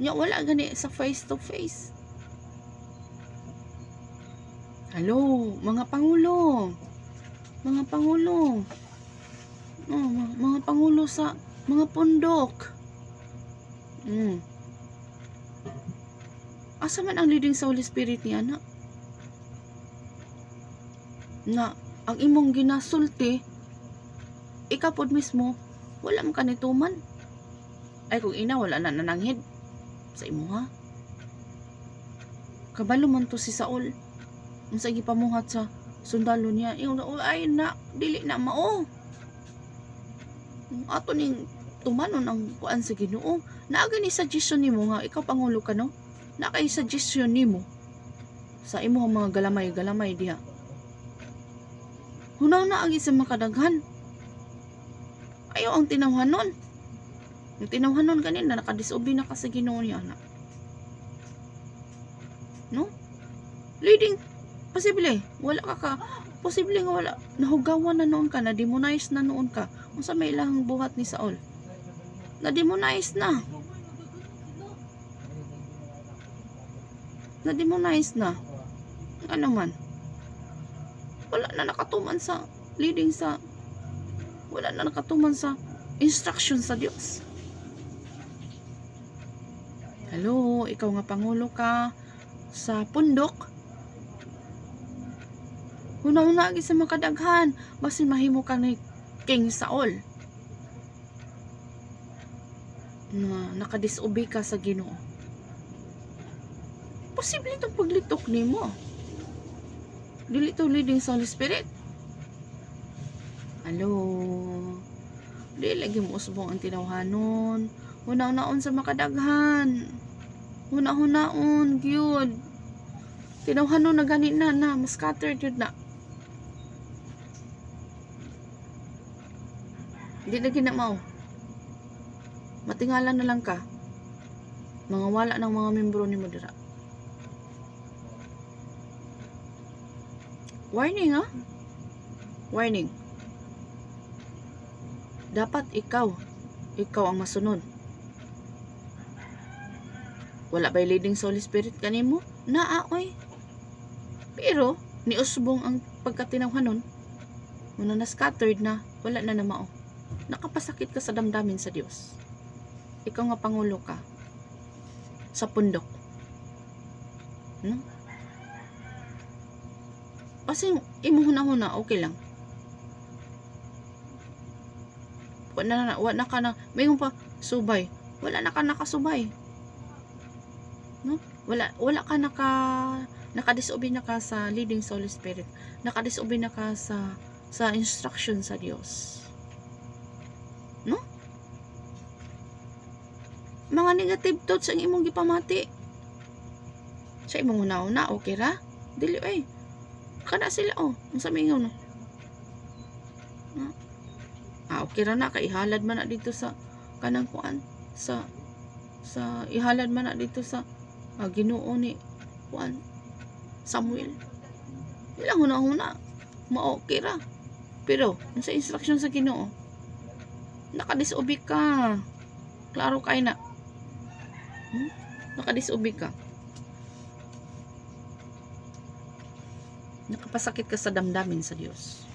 Nya wala gani sa face to face. Hello, mga pangulo. Mga pangulo. Mga pangulo sa mga pundok. Asa man ang leading sa Holy Spirit niya na? Na ang imong ginasulti, ikaw pod mismo, wala man kanituman. Ay kung ina, wala na nananghid sa imo ha. Kabalo man to si Saul. Unsa gipamuhat sa sundalo niya, ay na dili na mao. Ato ning tumanon ang kuan sa Ginoo. Naa gani suggestion nimo nga ikaw pangulo ka no? Na kay suggestion nimo sa imo mga galamay diha. Hunaw na agi sa makadaghan. Ayaw ang tinawhanon. Yung tinawhanon kanina nakadisobey na ka sa Ginoo niya anak. No? Leading posible, wala ka posible nga wala, nahugawan na noon ka, na-demonize na noon ka. Unsa may ilang buhat ni Saul? Na-demonize na. Na-demonize na. Ano man? Wala na nakatuman sa leading sa, wala na nakatuman sa instruction sa Dios. Hello, ikaw nga pangulo ka sa pundok. Una-una agi sa makadaghan, basin mahimo ka ni King Saul. Na nakadisobey ka sa Ginoo. Posible itong paglitok nimo. Dili to leading sa Holy Spirit. Hello. Dili lagi mo usbong ang tinawhanon. Una-unaon sa makadaghan. Una-unaon gyud. Tinawhanon na gani na mas scattered yun na. Di na ginamao. Matingalan na lang ka. Mga wala ng mga membro ni mo dira. Warning ha? Warning. Dapat ikaw ang masunod. Wala ba'y leading sa Holy Spirit kanimo? Naa oy. Pero niusbong ang pagkatinawhanon. Muna na scattered na, wala na namao. Nakapasakit ka sa damdamin sa Dios. Ikaw nga pangulo ka sa pundok. No? Kasi imo huna-huna okay lang. Wala na ka na, mayroon pa subay. Wala na ka nakasubay. No? Wala ka nakadisobey na ka sa leading sa Holy Spirit. Nakadisobey na ka sa instruction sa Dios. No? Mga negative thoughts ang imong gipamati. Sa imong una-una, okay ra? Dili ay. Kana sila ang sa mingaw no. No? Okay ra na kay ihalad man na dito sa kanang kuan sa ihalad man na dito sa Ginoo ni kuan Samuel. Ilang huna-huna ma-okay ra. Pero sa instruction sa Ginoo nakadisobey ka. Klaro kay na. Nakadisobey ka. Nakapasakit ka sa damdamin sa Dios.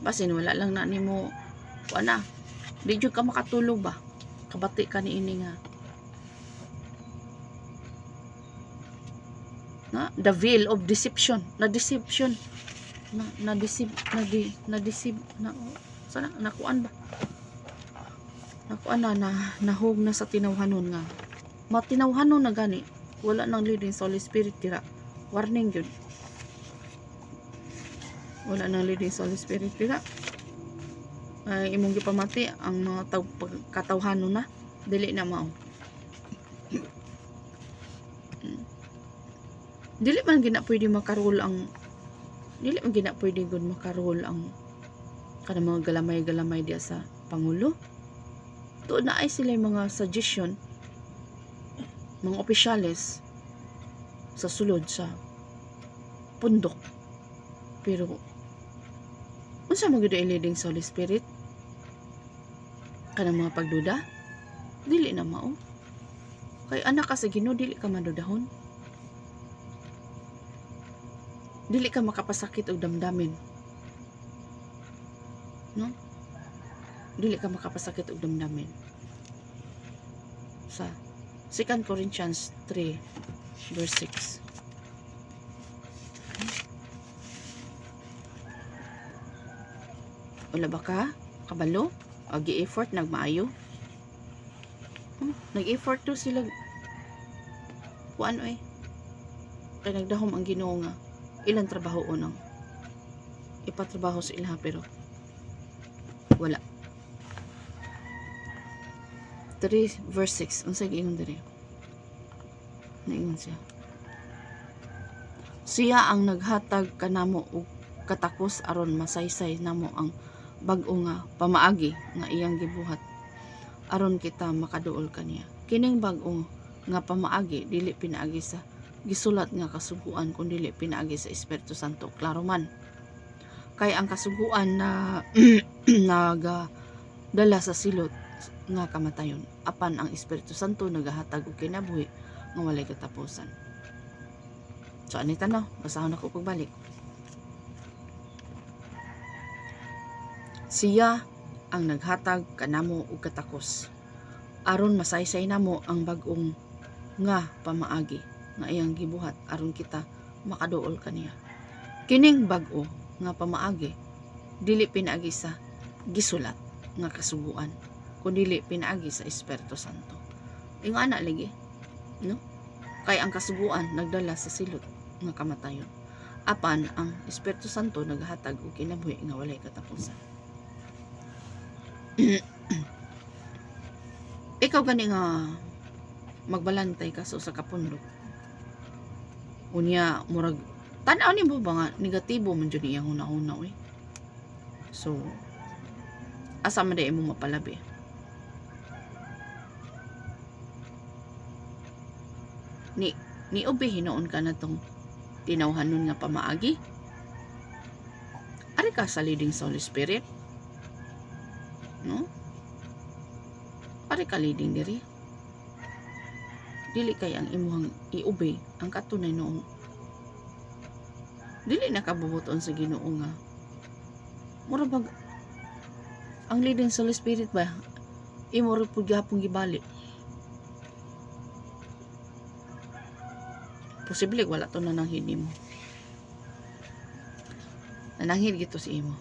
Basin wala lang na nimo kuana. Di jud ka makatulog ba? Kabati ka niini nga. The veil of deception. Na-deceive sana nakuan ba? Nakuan na nahug na sa tinawhanon nga. Matinawhanon na gani. Wala nang leading sa Holy Spirit tira. Warning yun. Wala nang leading sa Holy Spirit tira. Imong gipamati ang mga katawhanon na dili na mao. Dili man gina pwede makarol ang kanang mga galamay diya sa pangulo. Tuod na ay sila mga suggestion mga opisyales sa sulod sa pundok. Pero unsa man gyud leading sa Holy Spirit? Kanang mga pagduda? Dili na mao. Kay anak ka sa Ginoo dili ka madudahon. Dili ka makapasakit og damdamin. No? Dili ka makapasakit og damdamin. Sa 2 Corinthians 3 verse 6. Wala ba ka? Kabalo? O gi-effort nagmaayo? Nag-effort to sila. Kuan oy. Kay nagdahom ang Ginoo nga ilang trabaho unang ipatrabaho sa ilaha pero wala. 3 verse 6 unsay giingon diri? Naingon siya ang naghatag kanamo og katakos aron masaysay namo ang bag-o nga pamaagi nga iyang gibuhat aron kita makaduol kaniya. Kining bag-o nga pamaagi dili pinaagi sa gisulat nga kasuguan kundi dili pinaagi sa Espiritu Santo. Klaro man. Kay ang kasuguan na nagadala sa silot nga kamatayon apan ang Espiritu Santo nagahatag og kinabuhi nga walay katapusan. So ani tanaw, basahon ako pagbalik. Siya ang naghatag kanamo og katakos aron masaysay namo ang bag-ong nga pamaagi nga iyang gibuhat aron kita makaduol kaniya. Kining bag-o nga pamaagi dili pinaagi sa gisulat nga kasuguan kundi dili pinaagi sa Espiritu Santo. Ingana lagi, no? Kay ang kasuguan nagdala sa silot nga kamatayon. Apan ang Espiritu Santo naghatag og kinabuhi nga walay katapusan. Ikaw gani nga magbalantay ka sa kapundok. Unya murag tanaw ni mo ba nga negatibo man jud iyang huna-huna oy. So asa man day mo mapalabi. Ni obi hinoon ka na tong tinawhanon nga pamaagi. Ari ka sa leading sa Holy Spirit. No? Ari ka leading diri. Dili kay ang imuhang iubay ang katunay noong dili nakabubuton sa Ginoo nga mura bag ang leading sa Holy Spirit ba imo ra pud gihapon gibalik. Posible wala to nananghid nimo. Nananghid gito si imo.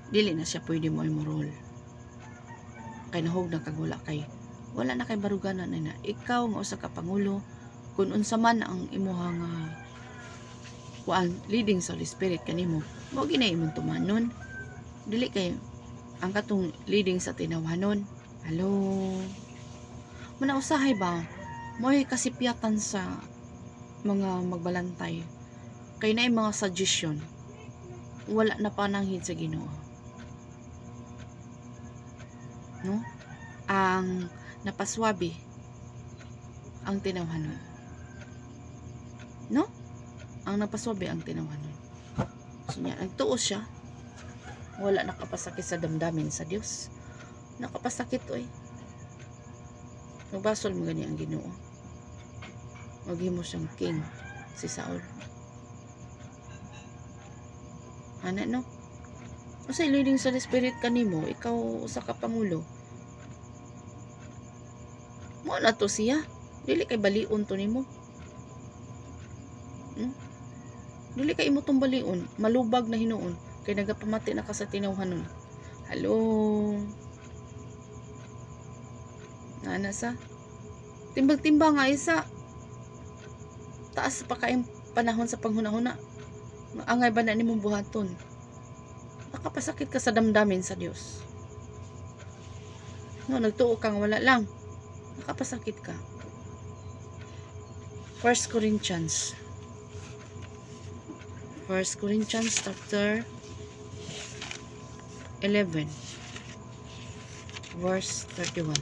Dili na siya pwede mo role. Kay nahog na kag wala na kay baruganan na ikaw nga usa ka pangulo kun unsa man ang imuhang leading sa Holy Spirit kanimo mo ginay imong tumanon. Dili kay ang katong leading sa tinawhanon. Hello. Muna usahay ba mo'y kasipyatan sa mga magbalantay kay naay mga suggestion wala na pananghid sa Ginoo. No? Ang napaswabi ang tinawhanon. No? Ang napaswabi ang tinawhanon. So niya, nagtuos siya. Wala nakapasakit sa damdamin sa Dios. Nakapasakit oy. Nagbasol mo gani ang Ginoo. Maghimo siyang king si Saul. Ana no? Kasi leading sa Spirit kanimo, ikaw usa ka pangulo. Mo na to siya. Dili kay balion to nimo. Dili kay imo tong balion, malubag na hinuon kay nagapamati na ka sa tinawhanon. Hello. Ana sa timbang-timbang nga isa. Taas pa kayong panahon sa panghunahuna. Angay ba na nimong buhaton? Nakapasakit ka sa damdamin sa Dios. No, nagtuo kang wala lang. Nakapasakit ka. 1 Corinthians chapter 11 verse 31.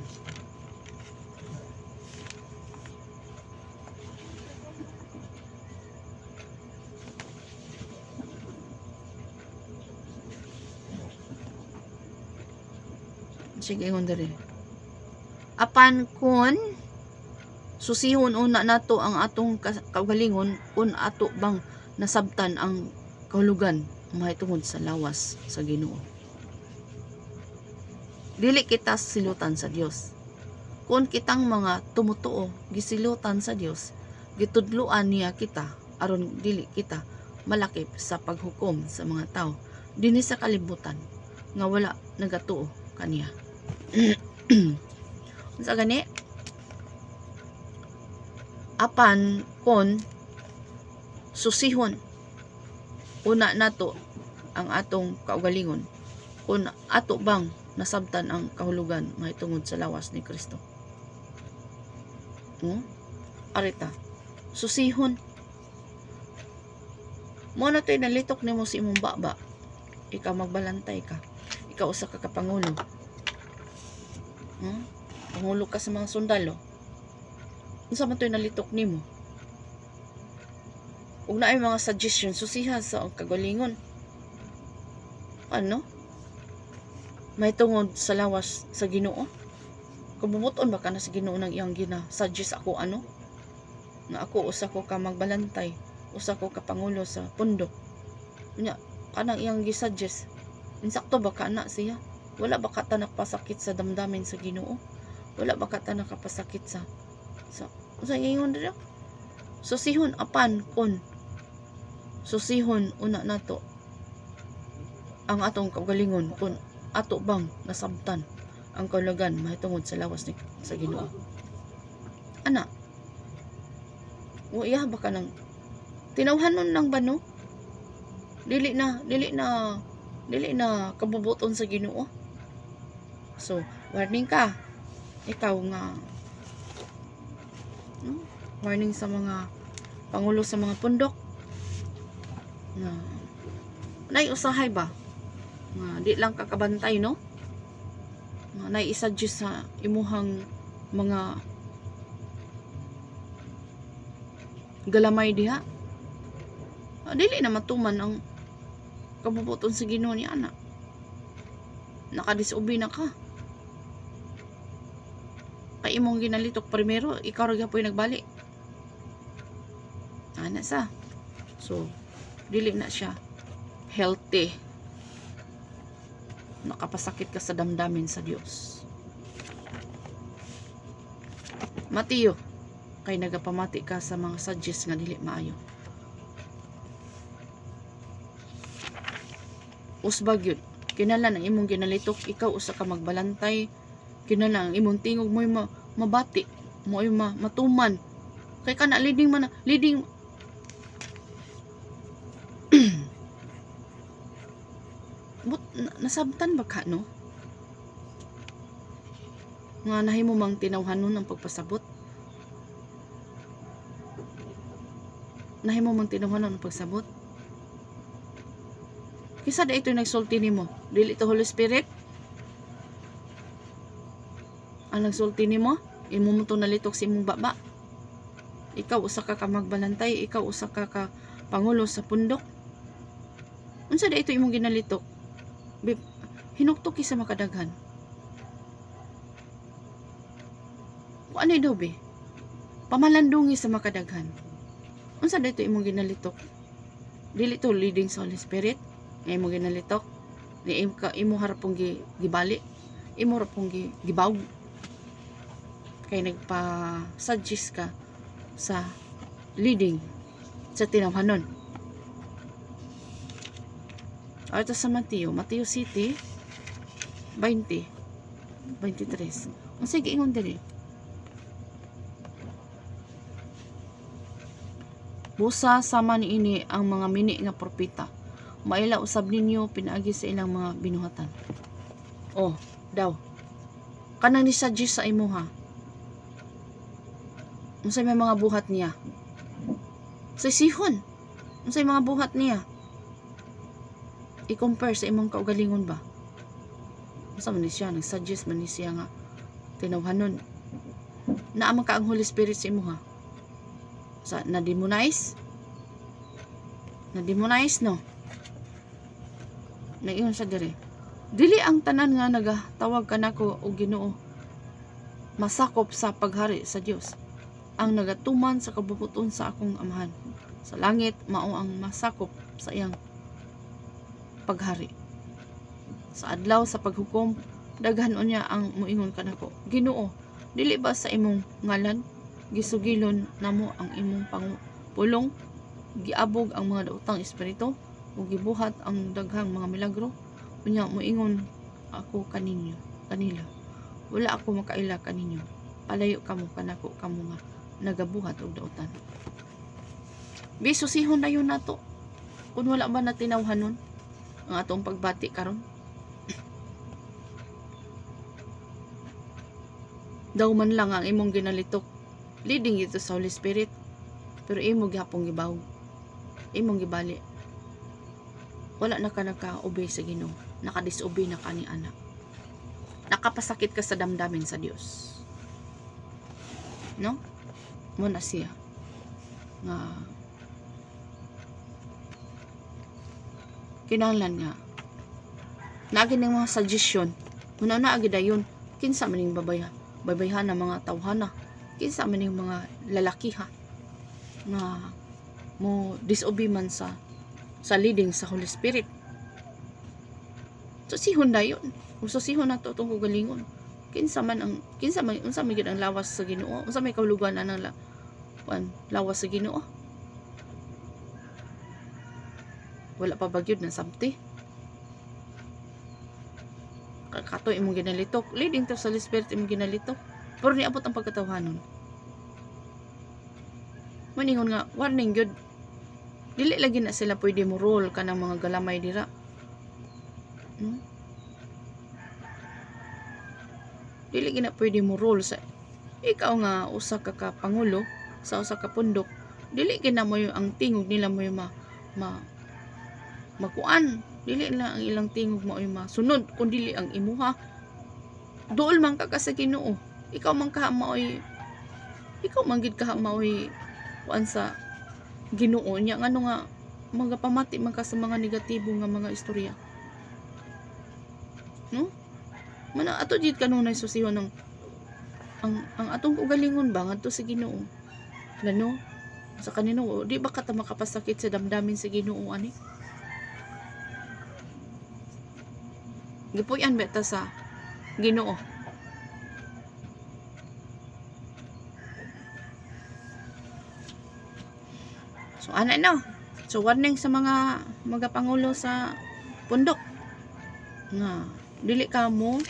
Sige ingon diri. Apan kun susihon una nato ang atong kaugalingon kun ato bang nasabtan ang kahulugan mahitungod sa lawas sa Ginoo. Dili kita silutan sa Dios. Kung kitang mga tumutuo gisilutan sa Dios, gitudloan niya kita aron dili kita malakip sa paghukom sa mga tao dinhi sa kalibutan nga wala nagatuo kaniya. Unsa gani? Apan kon susihon una nato ang atong kaugalingon kun ato bang nasabtan ang kahulugan mahitungod sa lawas ni Kristo. Arita susihon mo na to'y nalitok nimo si imong baba. Ikaw magbalantay ka, ikaw usa ka kapangulo. Pangulo ka sa mga sundalo. Unsa man to'y nalitok nimo? Ug naay mga suggestion susiha sa kagalingon. Ano? May tungod sa lawas sa Ginoo. Kabubuton ba ka na sa Ginoo nang iyang suggest ako ano? Nga ako usa ko ka magbalantay, usa ko ka pangulo sa pundok. Nya kanang iyang gisuggest. Insakto ba ka na siya? Wala ba ka ta nakapasakit sa damdamin sa Ginoo? Wala ba ka ta nakapasakit sa ingon dira? Susihon apan kon susihon una nato ang atong kagalingon kun ato bang nasabtan ang kahulugan mahitungod sa lawas ni sa Ginoo. Ana, iya ba ka nang tinawhanon lang ba no? Dili na kabubuton sa Ginoo. So, warning ka. Ikaw nga warning sa mga pangulo sa mga pundok na nay usahay ba nga di lang kakabantay, no? Nga nai-suggest sa imuhang mga galamay diha. Dili na matuman ang kabubuton sa Ginoo ni ana. Nakadisobey na ka. Kay imong ginalitok primero, ikaw ra gyapon nagbali. Ana sa. So, dili na siya healthy. Nakapasakit ka sa damdamin sa Dios. Mateo, kay nagapamati ka sa mga suggest nga dili maayo. Usbag yun. Kinala ang imong ginalitok, ikaw usa ka magbalantay. Kinala ang imong tingog mo'y mabati, mo'y matuman. Kay kana leading man, leading but nasabtan ba ka, no? Nga nahimo mang tinawhanon ang pagpasabot. Nahimo mang tinawhanon ang pagsabot. Kisa da ito nagsulti nimo, dili to Holy Spirit. Ang nagsulti nimo, imo mo to nalitok sa imong baba. Ikaw usa ka magbalantay, ikaw usa ka pangulo sa pundok. Unsa da ito imong ginalitok? Hinuktok sa makadaghan. Kung ano daw be? Pamalandungi sa makadaghan. Unsa da ito imong ginalitok? Dili to leading sa Holy Spirit. Nga imo ginalitok. Imo harapong gibali. Imo harapong gibawg. Kay nagpa-suggest ka sa leading sa tinawhanon. Ito sa Mateo City 20:23. Ang sige ingon diri. Busa sama niini ang mga mini nga propeta. Maila usab ninyo pinaagi sa ilang mga binuhatan. Oh, daw. Kanang ni-suggest sa imo ha. Unsay may mga buhat niya? Sa sihon. Unsay mga buhat niya? I-compare sa imong kaugalingon ba? Unsa man ni siya nag-suggest man ni siya nga tinawhanon. Naa man ka ang Holy Spirit sa imo ha. Sa na-demonize? Na-demonize no? Nag-ingon sa dire. Dili ang tanan nga nagatawag kanako og Ginoo masakop sa paghari sa Dios. Ang nagatuman sa kabubuton sa akong amahan sa langit mao ang masakop sa iyang paghari. Sa adlaw sa paghukom daghan unya ang moingon kanako, Ginoo, dili ba sa imong ngalan gisugilon namo ang imong pangpulong, giabog ang mga daotang espiritu ug gibuhat ang daghang mga milagro? Unya moingon ako kanila, wala ako makaila kaninyo, palayo kamo kanako kamo nga nagabuhat og daotan. Biso sihon dayon nato kun wala ba na tinawhanon ang atong pagbati karon. Daw man lang ang imong ginalitok leading ito sa Holy Spirit, pero imo gihapong gibawg, imong gibali, wala na ka naka-obey sa Ginoo, naka-disobey na ka ni anak, nakapasakit ka sa damdamin sa Dios, no? Muna siya nga kinahanglan nga nagin ng mga suggestion muna na agidayon kinsa maning babayhan na mga tawhana, kinsa maning mga lalaki ha nga mo disobey man sa leading sa Holy Spirit. So sihon dayon, uso sihon nato tong galingon. Unsa may gid ang lawas sa Ginoo, unsa may kahulugan anang lawas sa Ginoo. Wala pa bagyod na sabti. Kato imong ginalitok, leading to sa Holy Spirit imong ginalitok, pero niabot ang pagkatawhanon. Maningon nga warning gyud, dili lagi na sila pwede mo role kanang mga galamay dira. Dili gina pwede mo role sa ikaw nga usa ka pangulo sa usa ka pundok. Dili gina mo ang tingog nila mo makuan Dili na ang ilang tingog mao'y masunod kun dili ang imuha. Duol man ka sa Ginoo. Ikaw man gid ka mao'y kuan sa Ginoo niya ngano nga magapamati man ka sa mga negatibo nga mga istorya. No? Mana ato jud kanunay susihon ng ang atong ugalingon ba ngadto sa Ginoo. Lano sa kanino di ba ka ta makapasakit sa damdamin sa Ginoo ani? Gipuy-an beta sa Ginoo. So ana no. So warning sa mga pangulo sa pundok nga dili ka mo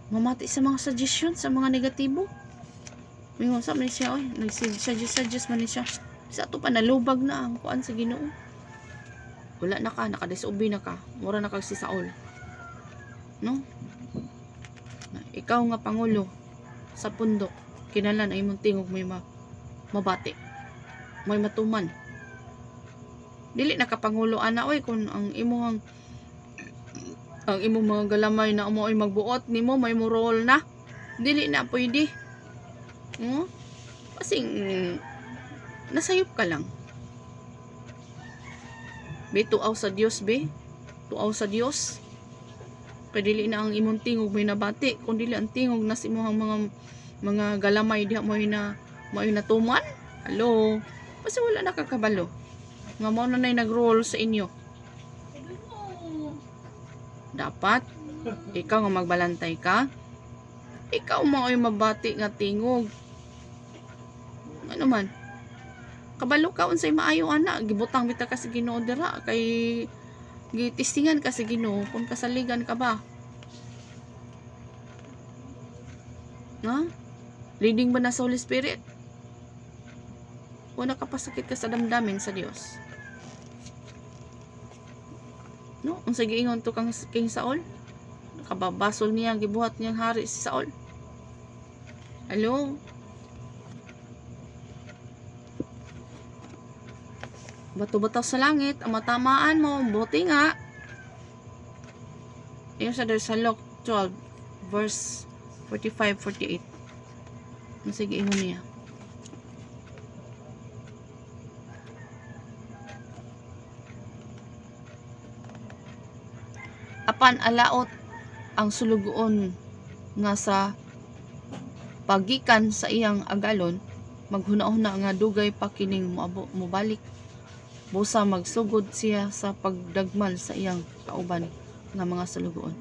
mamati sa mga suggestion sa mga negatibo. Mingon sa man siya oy, nag-suggest man ni siya. Sa ato pa nalubag na ang kuan sa Ginoo. Wala na ka, nakadisobey na ka. Mura na kag si Saul. No? Na, ikaw nga pangulo sa pundok, kinalan ay imong tingog may mabati. May matuman. Dili na ka pangulo ana oy kung ang imong mga galamay na mo ay magbuot nimo may murol na. Dili na pwede. Kasi nasayop ka lang. Be tuaw sa Dios be. Tuaw sa Dios. Kay dili na ang imong tingog may nabati, kun dili ang tingog na si imong mga galamay diha mo na tuman. Hello. Kasi wala nakakabalo. Nga mo na nag-roll sa inyo. Dapat ikaw nga magbalantay ka. Ikaw mao'y mabati nga tingog. Ano man? Kabalo ka unsay maayo ana, gibutang bita ka sa Ginoo dira kay gitistingan ka sa Ginoo kung kasaligan ka ba. Ha? Leading ba na sa Holy Spirit? Wala ka pasakit ka sa damdamin sa Dios. No, unsay giingon to kang King Saul? Nakababasol niya gibuhat niyang hari si Saul. Hello? Bato-bato sa langit, ang matamaan mo, buti nga. Ayun sa Luke 12, verse 45-48. Sige, ingon niya. Apan alaot ang sulugoon nga sa pagikan sa iyang agalon, maghuna-huna nga dugay pa kining mobalik. Busa magsugod siya sa pagdagmal sa iyang kauban nga mga sulugoon.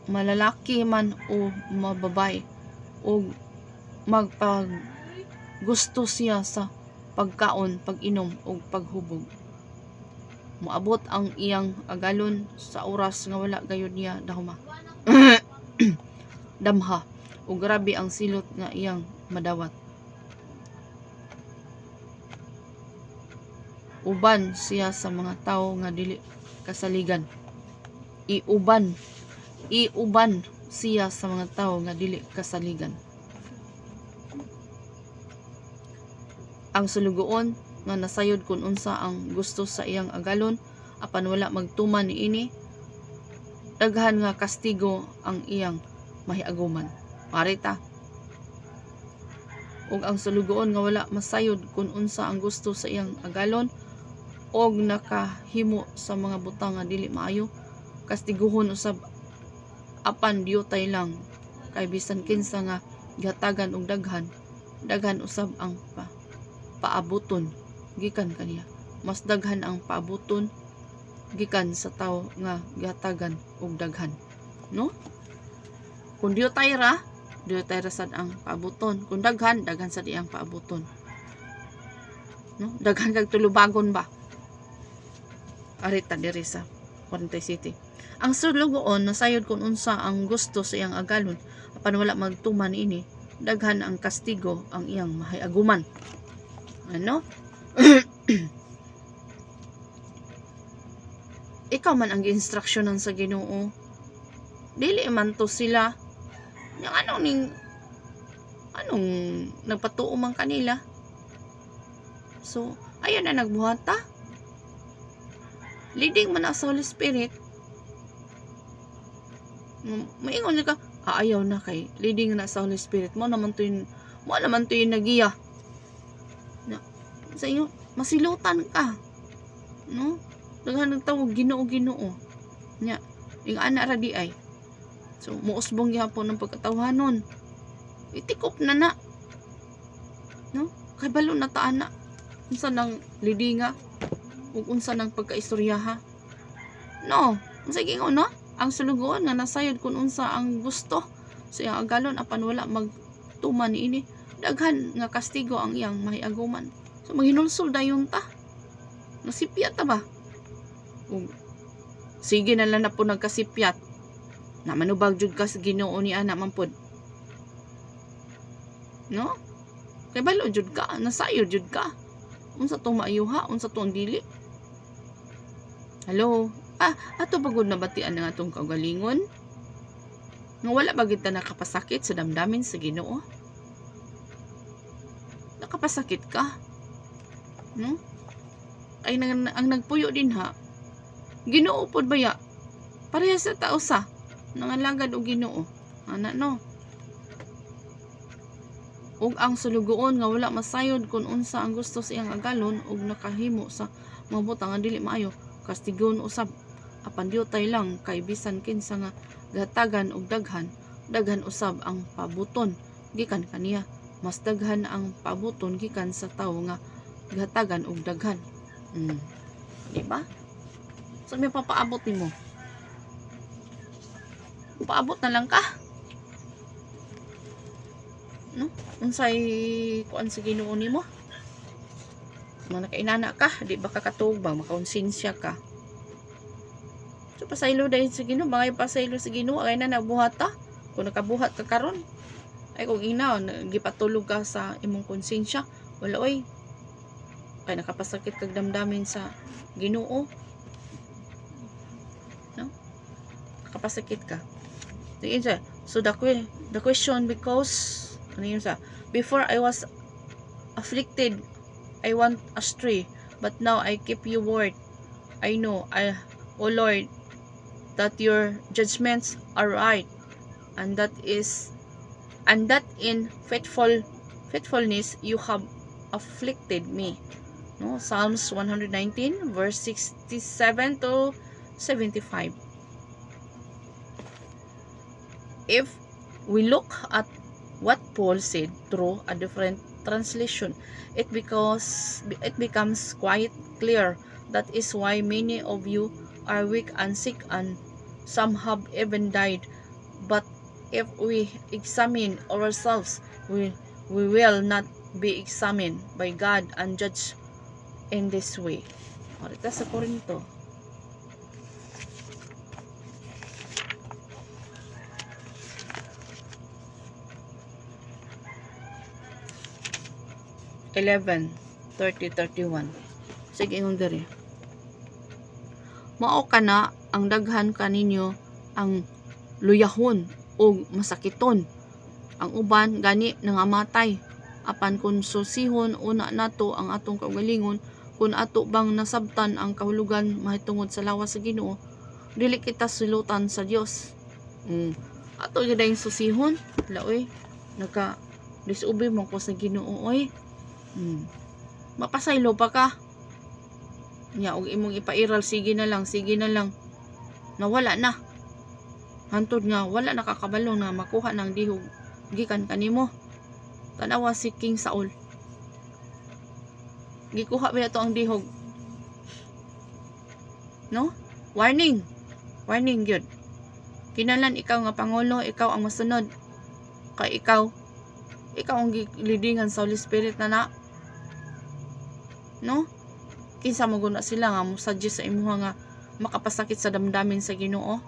Malalaki man o mababay o magpaggusto siya sa pagkaon, pag-inom o paghubog. Moabot ang iyang agalon sa oras nga wala gayud niya dahuma. Damha o grabe ang silot nga iyang madawat. Uban siya sa mga tao nga dili kasaligan. Iuban siya sa mga tao nga dili kasaligan. Ang sulugoon nga nasayod kung unsa ang gusto sa iyang agalon apan wala magtuman niini, daghan nga kastigo ang iyang mahiaguman. Parita. Ug ang sulugoon nga wala masayod kung unsa ang gusto sa iyang agalon og nakahimo sa mga butang nga dili maayo, kastiguhon usab apan diyotay lang kay bisan kinsa nga gihatagan og daghan usab ang paabuton gikan kaniya. Mas daghan ang paabuton gikan sa tawo nga gihatagan og daghan. No? Kung diyotay ra sad ang paabuton. Kung daghan sad iyang paabuton. No? Daghan kag tulubagon ba? Arita diri sa 47. Ang sulugoon nasayod kung unsa ang gusto sa iyang agalon apan wala magtuman ini, daghan ang kastigo ang iyang mahiaguman. Ano? Ikaw man ang instruksyonan sa Ginoo. Dili man to sila yang anong nagpatuo man kanila. So, ayan na nagbuhat ta. leading man na sa Holy Spirit, maingon ka, ayaw na kay leading na sa Holy Spirit mo naman to yung nagiya na sa iyo masilutan ka, no? Daghan nagtawag Ginoo nya ing ana ra di ay, so muusbong gyapon ng pagkatawhanon, itikop na, no? Kay balo na ta ana unsa nang lidinga ug unsa nang pagkaistoryaha, no? Unsa gingon, no? Ang sulugoon nga nasayod kung unsa ang gusto sa iyang agalon apan wala magtuman niini, daghan nga kastigo ang iyang mahiaguman. So maghinulsol dayon ta, nasipyat ta ba? Ug sige na lang na po nagkasipyat na manubag jud ka sa Ginoo ni ana man pod, no? Kay balo jud ka, nasayod jud ka, unsa tong maayuha, unsa tong dili. Hello? Ato bagod na batian nga atong kaugalingon nga wala ba gid ta nakapasakit sa damdamin sa Ginoo? Nakapasakit ka, no? Ay ang nagpuyo din ha, Ginoo pod baya, parehas sa tao sa nangalagad og Ginoo ana, no? Ug ang sulugoon nga wala masayod kung unsa ang gusto sa iyang agalon ug nakahimo sa mabuta nga dili maayo, kastigon usab apan diutay lang kay bisan kinsa nga gatagan og daghan usab ang pabuton gikan kaniya, mas daghan ang pabuton gikan sa tawo nga gatagan og daghan. Di ba? So may papaabot nimo, paabot na lang ka, no? Unsay kuan sa Ginoo nimo, mga nakainana ka, di ba kakatug ba makonsensya ka. So pasaylo dahil sa Ginoo, mga pasaylo sa Ginoo kay na nabuhat ta. Kung nakabuhat ka karon, ay kung inaw gipatulog ka sa imong konsensya, wala oy, kay nakapasakit kag damdamin sa Ginoo, no? Nakapasakit ka. So the question, because ano yun sa, before I was afflicted, I went astray, but now I keep your word. I know, O Lord, that your judgments are right, and that in faithfulness you have afflicted me. No, Psalms 119 verse 67 to 75. If we look at what Paul said through a different translation, it becomes quite clear. That is why many of you are weak and sick, and some have even died. But if we examine ourselves, we will not be examined by God and judged in this way. Ito sa Korinto. (11, 30-31). Sige ingon diri. Mao kana ang daghan kaninyo ang luyahon o masakiton. Ang uban gani nangamatay. Apan kung susihon una nato ang atong kaugalingon, kung ato bang nasabtan ang kahulugan mahitungod sa lawas sa Ginoo, dili kita sulutan sa Dios. Ato gyud ang susihon, laoy naka disubi mo ko sa Ginoo oy. Mapasaylo pa ka. Nya og imong ipairal, sige na lang. Nawala na. Hantod nga wala nakakabalo na makuha ng dihog gikan kanimo. Tanawa si King Saul. Gikuha ba ito ang dihog? No? Warning gyud. Kinalan ikaw nga pangulo, ikaw ang masunod. Kay ikaw ang lidingan sa Holy Spirit na. No? Kinsa mo guna sila nga mo suggest sa imuha nga makapasakit sa damdamin sa Ginoo?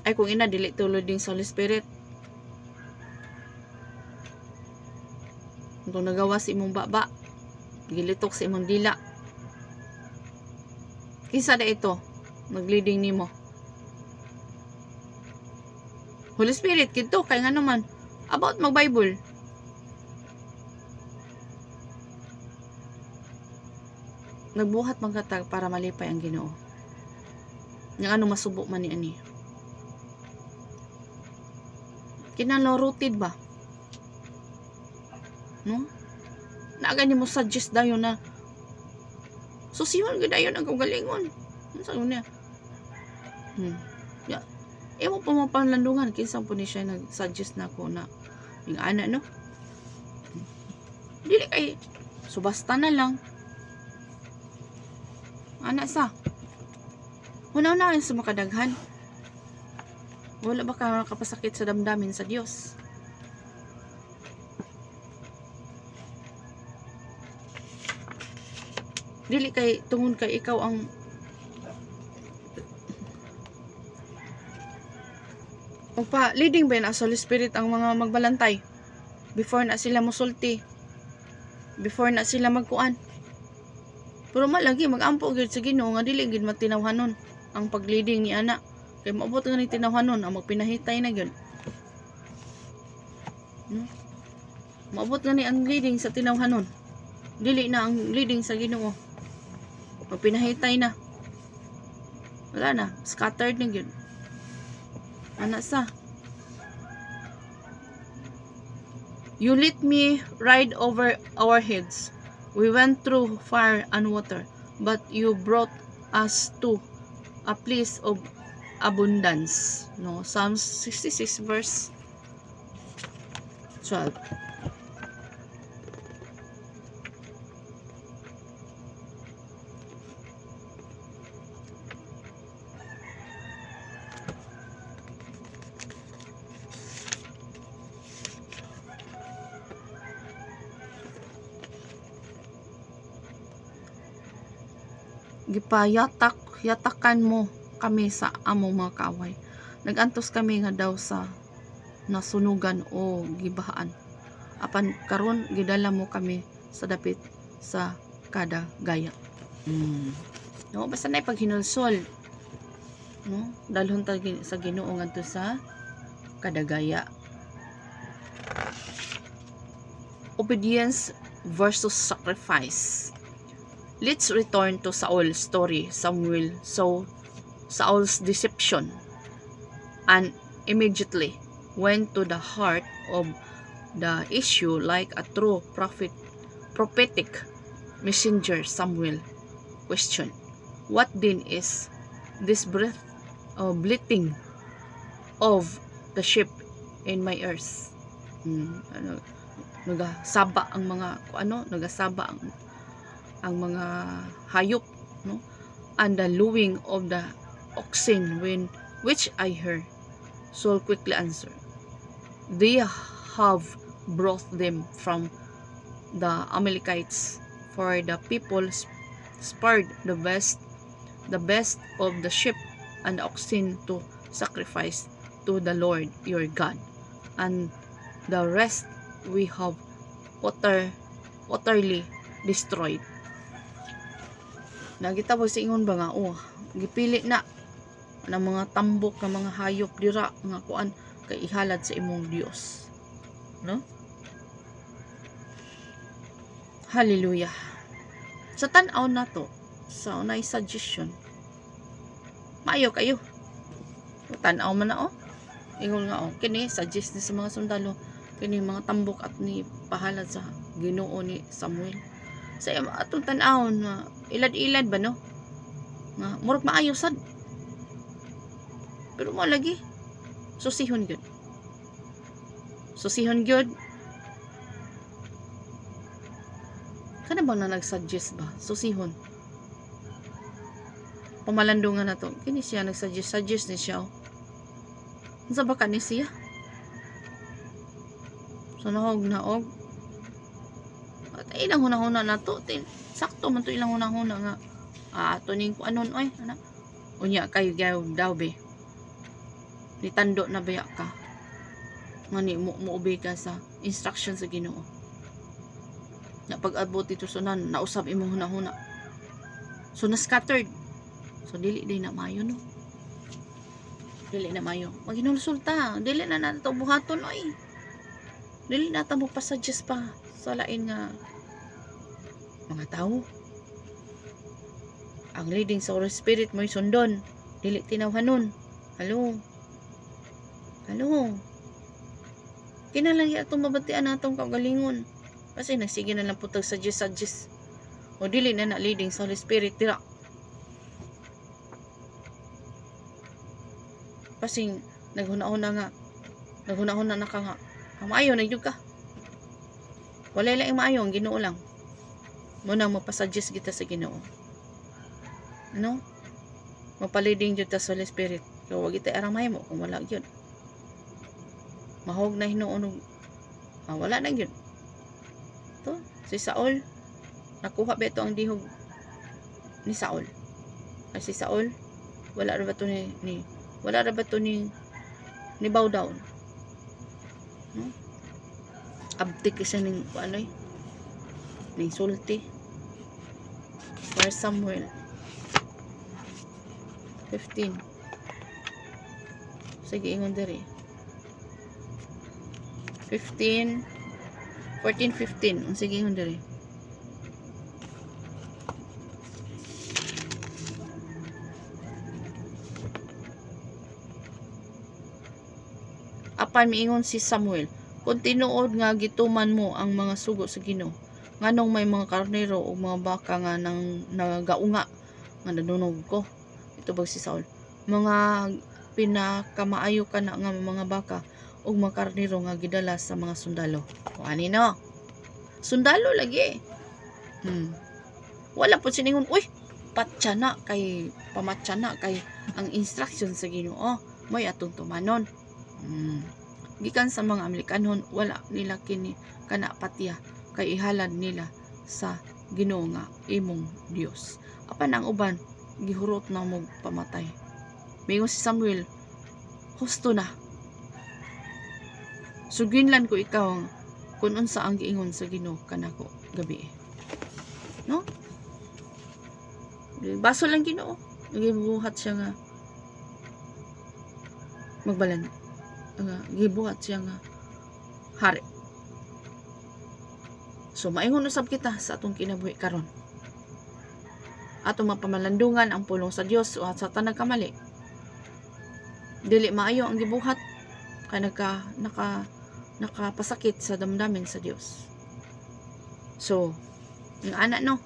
Ay kung ina dili tulod din sa Holy Spirit. Kung nagawa sa imong baba, gilitok sa imong dila, kinsa da ito magleading nimo? Holy Spirit kito kay nga naman about mag-Bible. nagbuhat man katag para malipay ang Ginoo. Nga ano masubo man ni ani. Kinahanglan rooted ba? No? Naagay ni mo suggest dayon na susiyon gid dayon ang kagalingon. Ano sa niya? Ya. Ewan pa mo panlandungan kinsa po ni siya nag-suggest na ko na yung ana no. Dili kay subasta na lang. Ana sa. Una-una sa makadaghan. Wala ba ka kapasakit sa damdamin sa Dios? Dili kay tungod kay ikaw ang magpa leading ba na sa Holy Spirit ang mga magbalantay before na sila musulti, before na sila magkuan. Pero malagi magampo gyud sa Ginoo nga dili gyud matinawhanon ang pagleading ni ana kay maabot nga ni tinawhanon ang magpinahitay na gyud. Maabot nga ni ang leading sa tinawhanon, dili na ang leading sa Ginoo. Magpinahitay na. Wala na, scattered na gyud. Ana sa. You let me ride over our heads. We went through fire and water, but you brought us to a place of abundance. No, Psalms 66 verse 12. Yatakan mo kami sa among mga kaaway. Nagantos kami nga daw sa nasunugan o gibahaan. Apan karon gidala mo kami sa dapit sa kada gaya. No, basta na paghinulsol. No, dalhon ta sa Ginoo ngadto sa kada gaya. Obedience versus sacrifice. Let's return to Saul's story. Samuel saw Saul's deception and immediately went to the heart of the issue like a true prophetic messenger. Samuel questioned, what then is this bleating of the sheep in my ears? Nagasaba ang mga nagasaba ang mga hayop, no? And the lowing of the oxen which I heard. Saul quickly answered, they have brought them from the Amalekites, for the people spared the best of the sheep and the oxen to sacrifice to the Lord your God, and the rest we have utterly destroyed. Nagita po sa ingon ba nga, gipili na ng mga tambok ng mga hayop dira nga kuan kay ihalad sa imong Dios, no? Hallelujah. Sa tan-aw na to, sa unay suggestion, maayo kayo. Tan-aw man na ingon nga kini suggest ni sa mga sundalo kini mga tambok at ni pahalad sa Ginoo ni Samuel. Sa atong tan-awon nga ilad-ilad ba no? Nga murag maayo sad. Pero mo lagi susihon gyud. Susihon gyud. Kana ba na nag-suggest ba? Susihon. Pamalandungan na to. Kini siya nag-suggest ni siya. Unsa ba ni siya? So naog. At ilang hunahuna na to. Sakto man to ilang hunahuna nga. Ato ning kuanon oy, ana. Unya kayo daw be. Nitando na baya ka. Ngani mo ka sa instruction sa Ginoo. Na pag-abot dito sunan, nausab imong hunahuna. So na scattered. So dili na mayo no. Dili na mayo. Maghinulsulta, dili na nato buhaton oy. Dili na ta mo pa-suggest pa sa lain nga mga tao. Ang leading sa Holy Spirit mo'y sundon, dili tinawhanon. Halo. Halo. Kinalangya atong mabatian natong kagalingon. Kasi nagsige na lang putag suggest. O dili na leading sa Holy Spirit dira. Kasi naghuna-huna na ka nga. Maayo na jud ka. Wala lang maayo ang Ginoo lang. Mo nang mapasuggest kita sa Ginoo. Ano? Mapaliding jud ta sa Holy Spirit. Kaya wag kita arang mahimo kung wala jud. Mahog na hinuon wala na jud. To, si Saul nakuha ba ito ang dihog ni Saul? Ay si Saul wala ra ba to ni bow down? No? Abtik siya ning ano ning sulti. 1 Samuel 15. Sige, ingon diri. 14, 15. Sige, ingon diri. Apan miingon si Samuel, kung tinuod nga gituman mo ang mga sugo sa Ginoo, nganong may mga karnero o mga baka nga nagaunga nga nanunog ko. Ito ba si Saul? Mga pinakamaayo ka na nga mga baka o mga karnero nga gidala sa mga sundalo. O anino? Sundalo lagi. Wala po siningon, uy, pamatsyana kay ang instruction sa Ginoo mo'y atong tumanon. Gikan sa mga Amerikanon, wala nila kini kana patiya kay ihalad nila sa Ginoo nga imong Dios. Apan ang uban gihurot na mo pamatay. Mingon si Samuel, husto na. Suginlan ko ikaw kung unsa ang giingon sa Ginoo kanako gabi. No? Baso lang Ginoo. Gibuhat siya nga magbalan. Gibuhat siya nga hari. So maingon usab kita sa atong kinabuhi karon. Atong mapamalandungan ang pulong sa Dios o sa tanang kamali. Dili maayo ang gibuhat kay nakapasakit sa damdamin sa Dios. So, ng anak no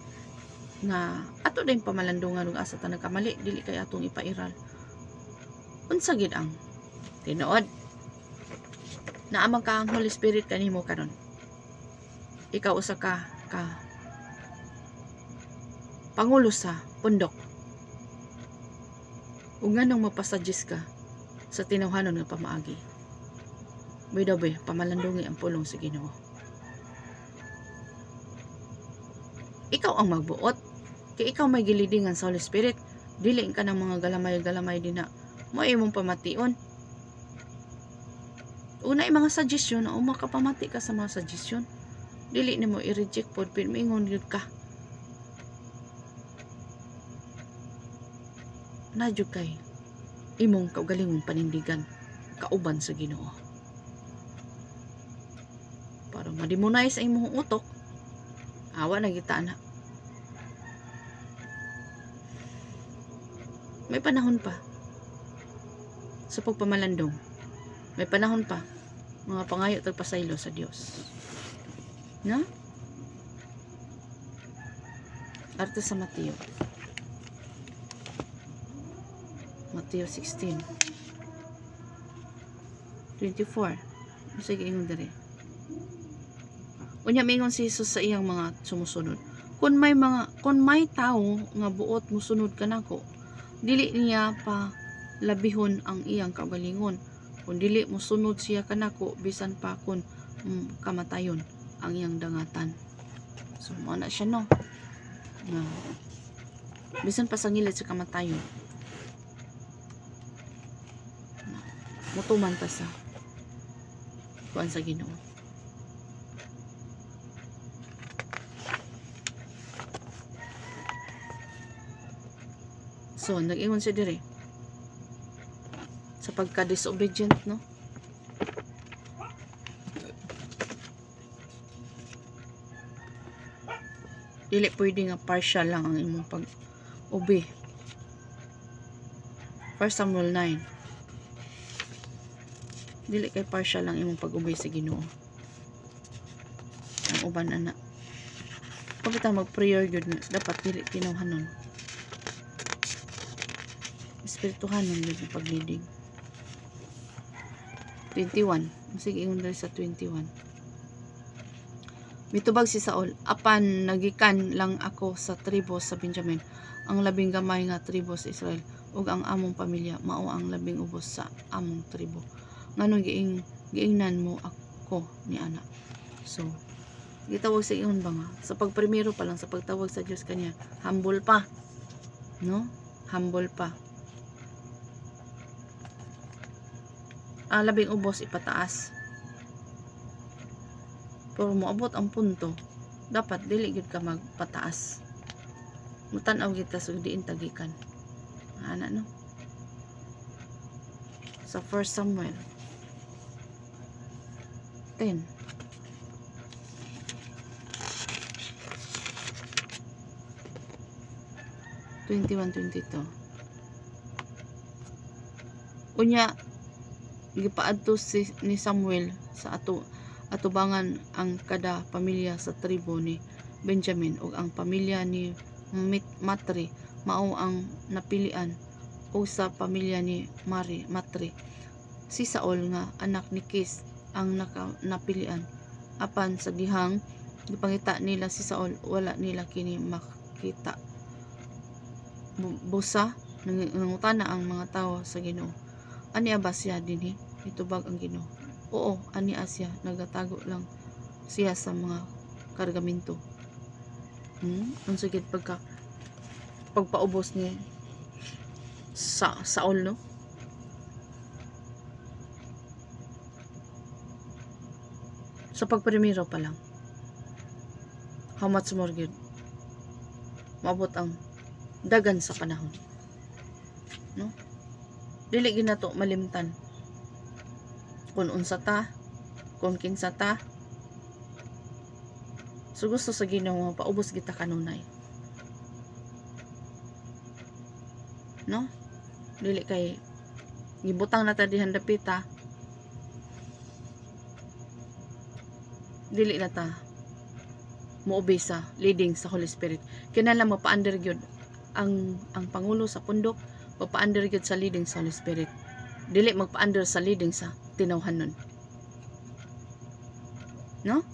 nga ato din pamalandungan ug asa tanang kamali dili kay atong ipairal. Unsa gid ang tinuod? Naamang ka ang Holy Spirit kanimo karon. Ikaw usa ka pangulo sa pundok. Ug nganong mapasuggest ka sa tinawhanon nga pamaagi. Bidabe, pamalandungi ang pulong sa Ginoo. Ikaw ang magbuot. Kay ikaw may gilidingan sa Holy Spirit. Dili ka ng mga galamay-galamay din na mo imong pamation. Una yung mga suggestion na makapamati ka sa mga suggestion. Dili na mo i-reject pod pero mingon yun ka. Nadyo kay imong kaugalingong panindigan kauban sa Ginoo. Para ma-demonize ang imong utok, awa na kita na. May panahon pa sa pagpamalandong. May panahon pa mga pangayo tagpasaylo sa Dios. Na? Arto sa Mateo 16 24. Sige ingon diri. Unya mingon si Jesus sa iyang mga sumusunod. Kung may tawo nga buot musunod kanako, dili niya pa labihon ang iyang kaugalingon. Kung dili musunod siya kanako bisan pa kun kamatayon ang iyang dangatan. So mo na siya no. Na bisan pa sa ngilid sa kamatayon. Mutuman ta sa kuan sa Ginoo. So, nag-ingon siya dire sa pagka-disobedient, no? Dili pwede nga partial lang ang imong Ubi. 1 Samuel 9. Dili kay partial lang imong pag-ubi sa Ginoo. Ang uban ana. Kung kita mag-prayer yun, dapat dili tinawhanon. Espirituhanon yun yung pag-leading. 21. Sige, ingon dali sa 21. Mitubag si Saul, apan nagikan lang ako sa tribo sa Benjamin, ang labing gamay nga tribo sa Israel, ug ang among pamilya mao ang labing ubos sa among tribo. Nganong giingnan mo ako ni ana. So, gitawag sa iyon ba nga? Sa pagprimero pa lang, sa pagtawag sa Diyos kanya, humble pa. No? Humble pa. Labing ubos ipataas. Pero moabot ang punto, dapat dili gid ka magpataas. Mutanaw gid ta sug diin tagikan. Ana no? Sa 1 Samuel 10. Unya gipaadto ni Samuel sa atubangan ang kada pamilya sa tribo ni Benjamin ug ang pamilya ni Matri mao ang napilian o sa pamilya ni Matri si Saul nga anak ni Kis ang napilian. Apan sa dihang gipangita nila si Saul, wala nila kini makita. Busa nangutana ang mga tawo sa Ginoo, ani ba siya dinhi? Itubag ang Ginoo. Oo, ani Asya, nagatago lang siya sa mga kargamento. Unsa gid pagpaubos ni Saul, no? Sa pagprimero pa lang, how much more gid maabot ang dagan sa panahon, no? Dili gid nato malimtan kung unsa ta, kung kinsa ta. So gusto sa Ginoo paubos kita kanunay, no? Dili kay gibutang na ta dihan dapita, dili na ta moobey sa leading sa Holy Spirit. Kinahanglan mapa-under gyud ang pangulo sa pundok, mapa-under gyud sa leading sa Holy Spirit. Dili magpa-under sa leading sa tinawhanon, no?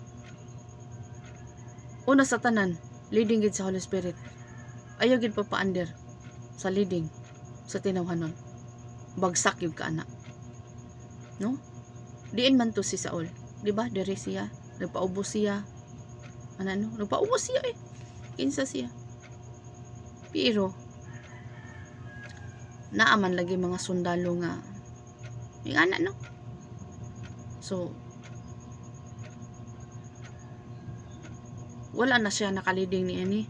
Una sa tanan, leading gid sa Holy Spirit. Ayaw gid pa-under sa leading sa tinawhanon. Bagsak yung kaana, no? Diin man to si Saul, di ba? Diri siya nagpaubos siya, nagpaubos siya kinsa siya, pero naaman lagi mga sundalo nga yung anak, no? So wala na siya nakaliding ni ani,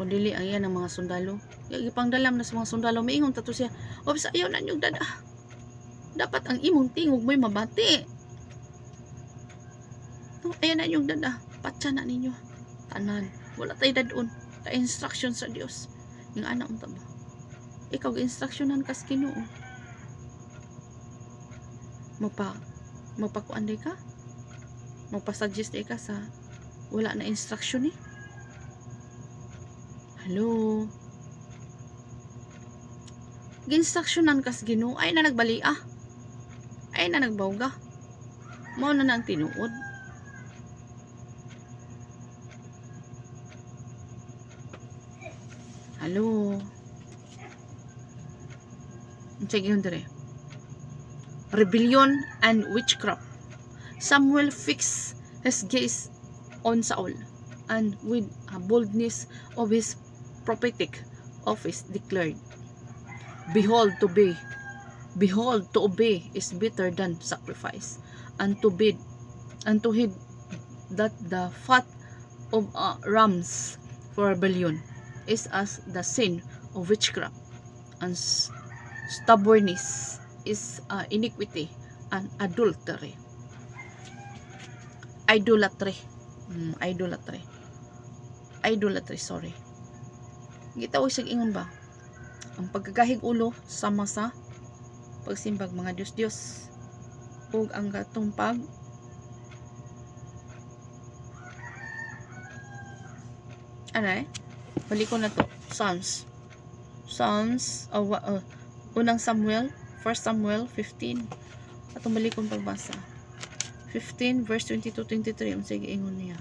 kundili ang yan ng mga sundalo. Ipangdalam na sa mga sundalo, maingon tato siya, obs ayaw na niyong dada, dapat ang imong tingog mo'y mabati, no? Ayaw na niyong dada, patsa na ninyo tanan, wala tayo dadon ta instruction sa Dios. Yung anak mo ba, ikaw instructionan kas Ginoo, magpakuanday ka, magpasuggest ka sa wala na instruction eh. Hello, ginstructionan kas Ginoo, ay na nagbali ay na nagbawga, mao na nang tinuod. Hello, check yun dire. Rebellion and witchcraft. Samuel fixed his gaze on Saul, and with a boldness of his prophetic office declared, Behold, to obey is better than sacrifice, and to heed that the fat of rams for rebellion is as the sin of witchcraft, and stubbornness is iniquity and adultery. Idolatry, sorry. Gitawag sa ingon ba? Ang pagkagahig ulo sama sa pagsimbag mga Dios-Dios ug ang gatong balik ko na to. Unang Samuel, 1 Samuel 15. Atong balik kong pagbasa. 15 verse 22-23 unsay giingon niya.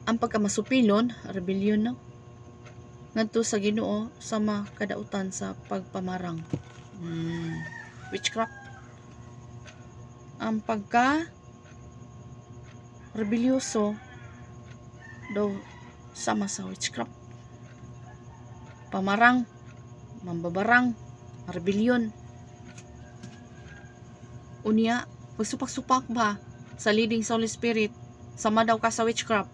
Ang pagkamasupilon, rebellion no, ngadto sa Ginoo sama kadautan sa pagpamarang. Witchcraft. Ang pagka rebelyoso daw sama sa witchcraft. Pamarang, mambabarang, rebellion. Unya, pagsupak-supak ba sa leading sa Holy Spirit, sama daw ka sa witchcraft.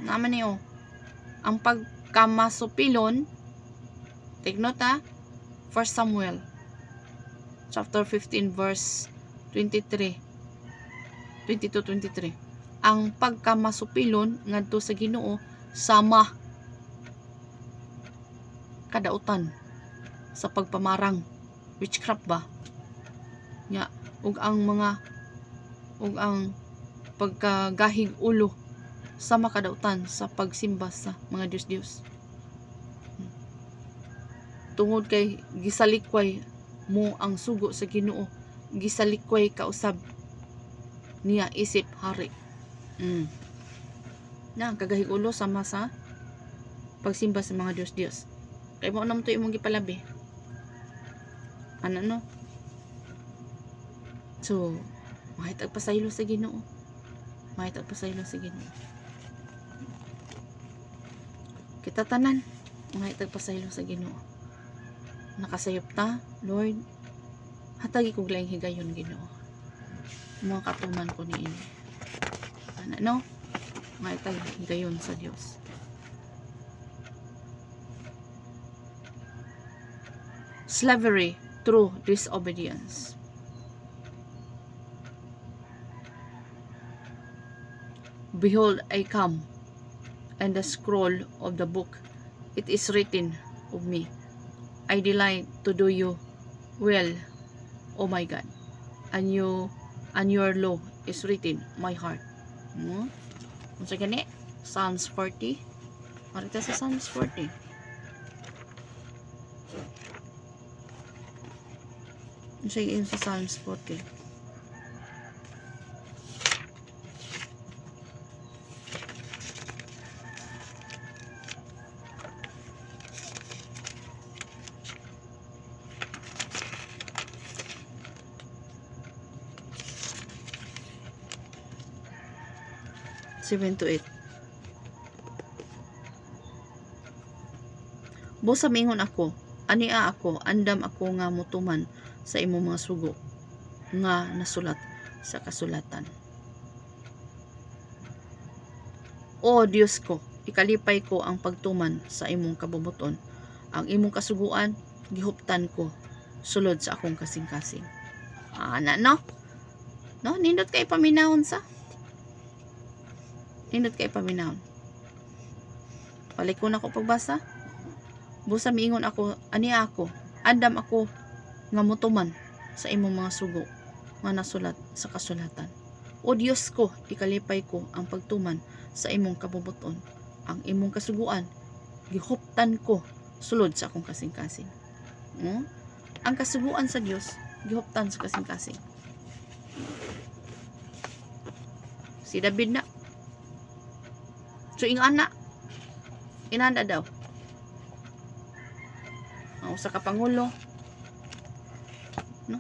Naman niyo. Ang pagkamasupilon, take note 1 Samuel chapter 15 verse 22-23. Ang pagkamasupilon ngadto sa Ginoo sama kadautan sa pagpamarang, witchcraft ba nya, ug ang pagkagahig ulo sama kadautan sa pagsimba sa mga Dios-Dios. Tungod kay gisalikway mo ang sugo sa Ginoo, gisalikway kausab niya isip hari. Na ang kagahig ulo sama sa pagsimba sa mga Dios-Dios. Kay mo naman to imong gipalabi. Ano no? So, mahitag pasaylo sa Ginoo. Mahitag pasaylo sa Ginoo. Kita tanan, mahitag pasaylo sa Ginoo. Nakasayop ta, Lord. Hatagi kog laing higayon Ginoo. Mga katuman ko niini. Ano no? Mahitag higayon sa Dios. Slavery through disobedience. Behold, I come, and the scroll of the book, it is written of me. I delight to do you well, O my God, and your law is written my heart. Unsa gani? Psalms 40. Marita sa Psalms 40. Unsa yun sa Psalms 40? Seven to 8. Busa mingon ako, ania ako, andam ako nga mutuman sa imong mga sugo nga nasulat sa kasulatan. O Dios ko, ikalipay ko ang pagtuman sa imong kabubuton. Ang imong kasuguan, gihuptan ko sulod sa akong kasing-kasing. No? Nindot kay paminahon sa? Nindot kay paminahon. Balik ko na ko pagbasa. Busa miingon ako, ania ako, andam ako nga mutuman sa imong mga sugo nga nasulat sa kasulatan. O Dios ko, ikalipay ko ang pagtuman sa imong kabubuton. Ang imong kasuguan, gihuptan ko sulod sa akong kasing-kasing. Ang kasuguan sa Dios, gihuptan sa kasing-kasing. Si David na. So, ingana. Inanda daw. Ang usa ka pangulo. No?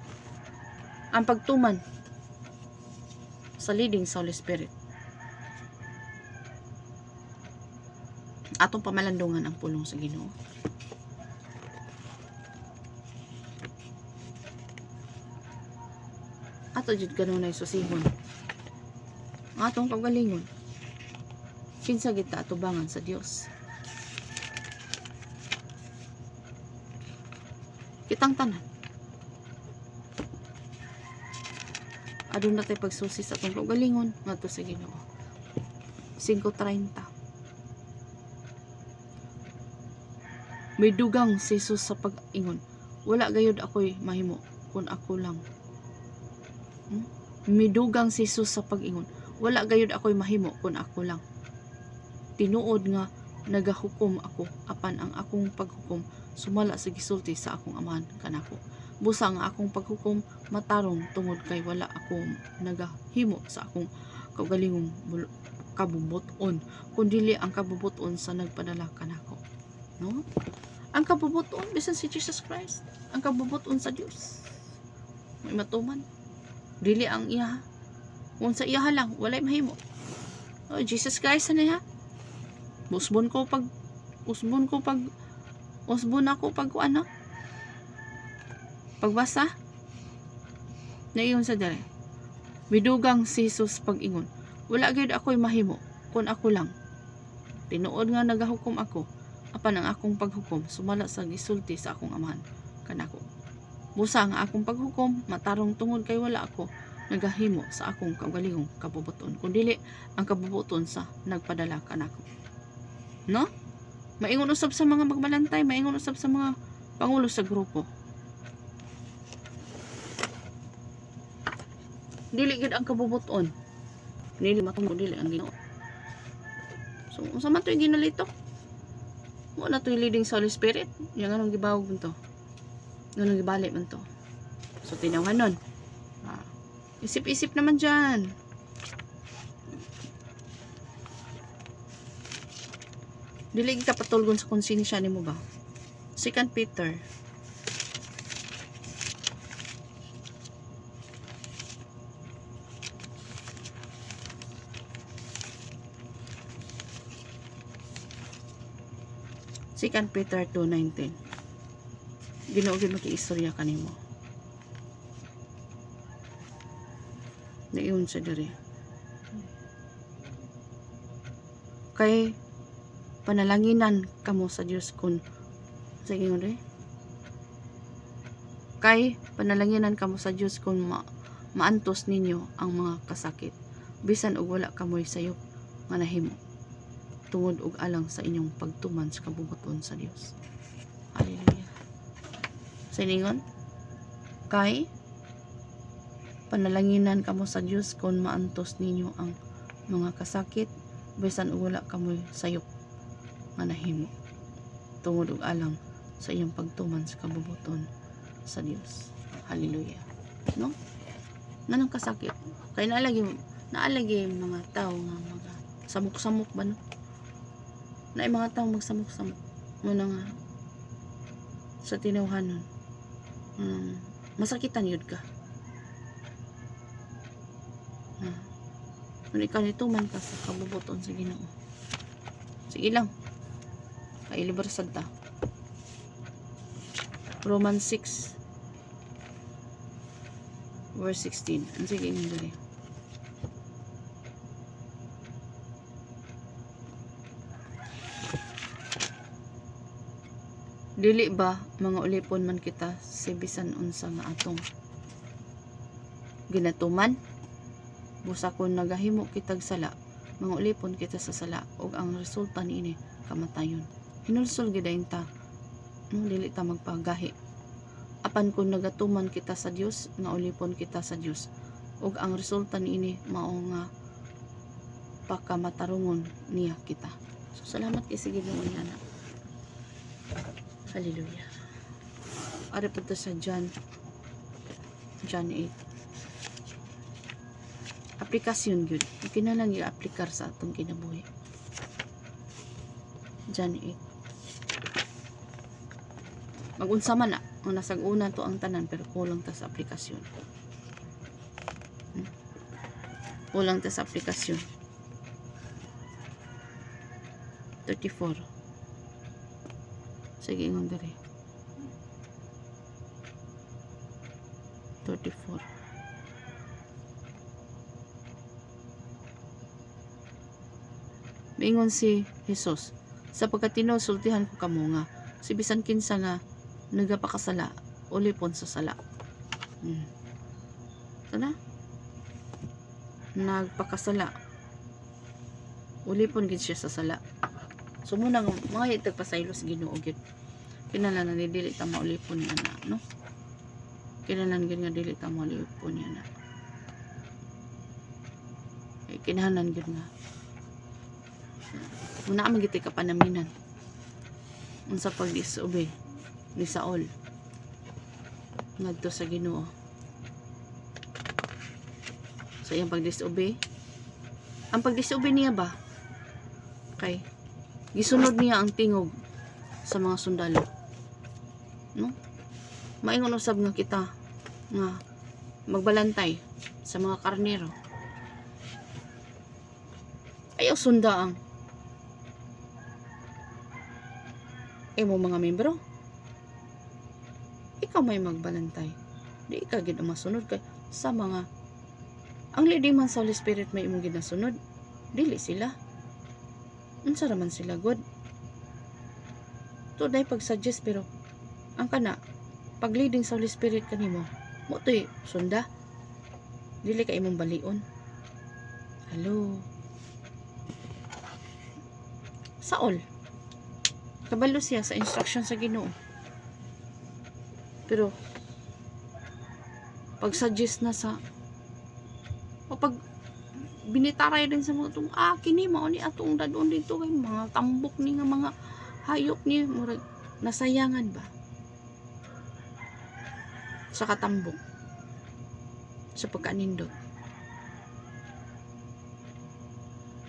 Ang pagtuman sa leading sa Holy Spirit. Atong pamalandungan ang pulong sa Ginoo. Ato jud kanunay susihon. Atong kagalingon. Kinsa gid ta atubangan sa Dios. Kitang tanan. adun na tayo pagsusi sa atong kaugalingon ngadto sa Ginoo. 5:30. May dugang si Jesus sa pag-ingon. Wala gayud ako'y mahimo kun ako lang. May dugang si Jesus sa pag-ingon. Wala gayud ako'y mahimo kun ako lang. Tinuod nga nagahukom ako apan ang akong paghukom sumala sa gisulti sa akong amahan kanako. Busa nga akong paghukom matarong tungod kay wala ako nagahimo sa akong kaugalingong kabubuton kundi ang kabubuton sa nagpadala kanako. No? Ang kabubuton bisan si Jesus Christ, ang kabubuton sa Dios. May matuman. Dili ang iya. Kung sa iya lang walay mahimo. Oh, Jesus Christ na ya. Usbon ako pag ano? Pagbasa. Naiyon sa dere. Bidugang si Jesus pag-ingon. Wala gyud ako'y mahimo kun ako lang. Tinuod nga nagahukom ako apan ang akong paghukom sumala sa gisulti sa akong amahan kanako. Busa nga akong paghukom matarong tungod kay wala ako nagahimo sa akong kaugalingong kabubuton kundi ang kabubuton sa nagpadala kanako. No? Maingon usab sa mga magbalantay, maingon usab sa mga pangulo sa grupo. Dili gid ang kabubuton. Dili matungod dili ang Ginoo. So, unsa man to'y ginalito? Mo na to'y leading sa Holy Spirit. Yang anong gibawag man to? Anong gibalik man to? So, tinawan nun. Isip-isip naman dyan. Dili ka patulgon sa konsensya nimo ba? 2 Peter. Second Peter 2:19. Ginoo gyud maki-istorya kanimo. Naiyon sa diri. Kay panalanginan kamo sa Dios kun sige nga rin. Kay panalanginan kamo sa Dios kun maantos ninyo ang mga kasakit bisan og wala kamoy sayop nga nahimo tungod og alang sa inyong pagtuman sa kabubuton sa Dios. Hallelujah. Sa iningon kay panalanginan kamo sa Dios kun maantos ninyo ang mga kasakit bisan og wala kamoy sayop nga nahimo tungod og alang sa iyong pagtuman sa kabubuton sa Dios. Hallelujah. No? Nanang kasakit kay naalagi mga tao nga mga samok-samok ba no? Na mga tao magsamok-samok mo na nga sa tinawhanon masakitan yun ka kung ikaw nituman ka sa kabubuton sa Ginoo. Sige lang kay libersad ta. Romans 6 verse 16. Ang sige nga dali. Dili ba mga ulipon man kita si bisan unsa nga atong ginatuman? Busa kon nagahimo kitag sala, mga ulipon kita sa sala ug ang resulta niini kamatayon. Hinulsol gid ta dili ta magpagahi. Apan kung nagatuman kita sa Dios, nga ulipon kita sa Dios ug ang resulta niini mao nga pakamatarongon niya kita. So salamat kay sige mo ana. Hallelujah. Ari pa sa John 8. Aplikasyon gyud. Kinahanglan i-aplikar sa atong kinabuhi. John 8. Magunsa man na ang nasag-una to ang tanan pero kulang ta sa aplikasyon. Kulang ta sa aplikasyon. 34. Sige ingon diri. 34. Mingon si Jesus, sapagkat tinusultihan ko kamo nga si bisan kinsa nga nagapakasala ulipon sa sala. Sana? nagpakasala. Ulipon gid siya sa sala. So muna nga mga itag pasaylo sa Ginoo gid. Kinahanglan na dili ta maulipon niya na, no? Kinahanglan gid nga dili ta maulipon niya na. Kinahanglan gid nga muna man gid ka panaminan unsa pag disobey ni Saul ngadto sa Ginoo sa iyang pag-disobey. Ang pag-disobey niya ba kay gisunod niya ang tingog sa mga sundalo, no? Maingon usab nga kita nga magbalantay sa mga karnero. Ayaw sunda ang imo mga membro. Ikaw may magbalantay. Di ka gid ang masunod kay sa mga ang leading man sa Holy Spirit may imong ginasunod. Dili sila. Unsa raman sila god? To day pag-suggest pero ang kana pag leading sa Holy Spirit kanimo mo toy sunda. Dili ka imong balion. Hello. Saul kabalo siya sa instruction sa Ginoo. Pero pag suggest na sa o pag binitaray din sa mga itong kini mao ni atong dadon dito kay mga tambok ni nga mga hayop ni murag nasayangan ba sa katambok sa pagkanindot.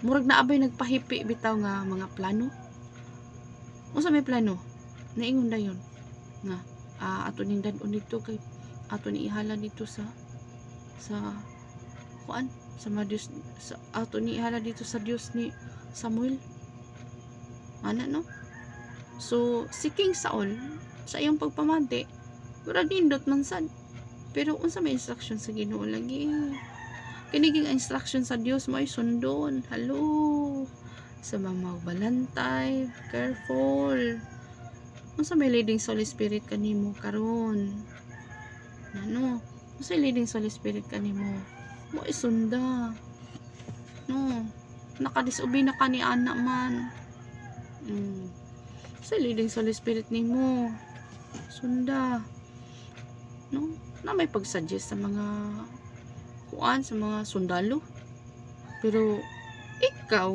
Murag naabay nagpahipi bitaw nga mga plano. Unsa may plano? Naingon dayon nga ato ning dadon dito kay ato ni ihala dito sa kuan sa Diyos, sa ato ni ihala dito sa Dios ni Samuel. Ana no? So si King Saul sa iyang pagpamante murag nindot man sad. Pero unsa may instruction sa Ginoo lagi? Kiniging instruction sa Dios mo ay sundon. Hello. Sa mga magbalantay, careful. Unsa may leading sa Holy Spirit kanimo karon? Ano? Unsa leading sa Holy Spirit kanimo? Mo isunda. No. Nakadisobey na ka ni ana man. Sa leading sa Holy Spirit nimo. Sunda. No? Na may pag-suggest sa mga kuan sa mga sundalo. Pero ikaw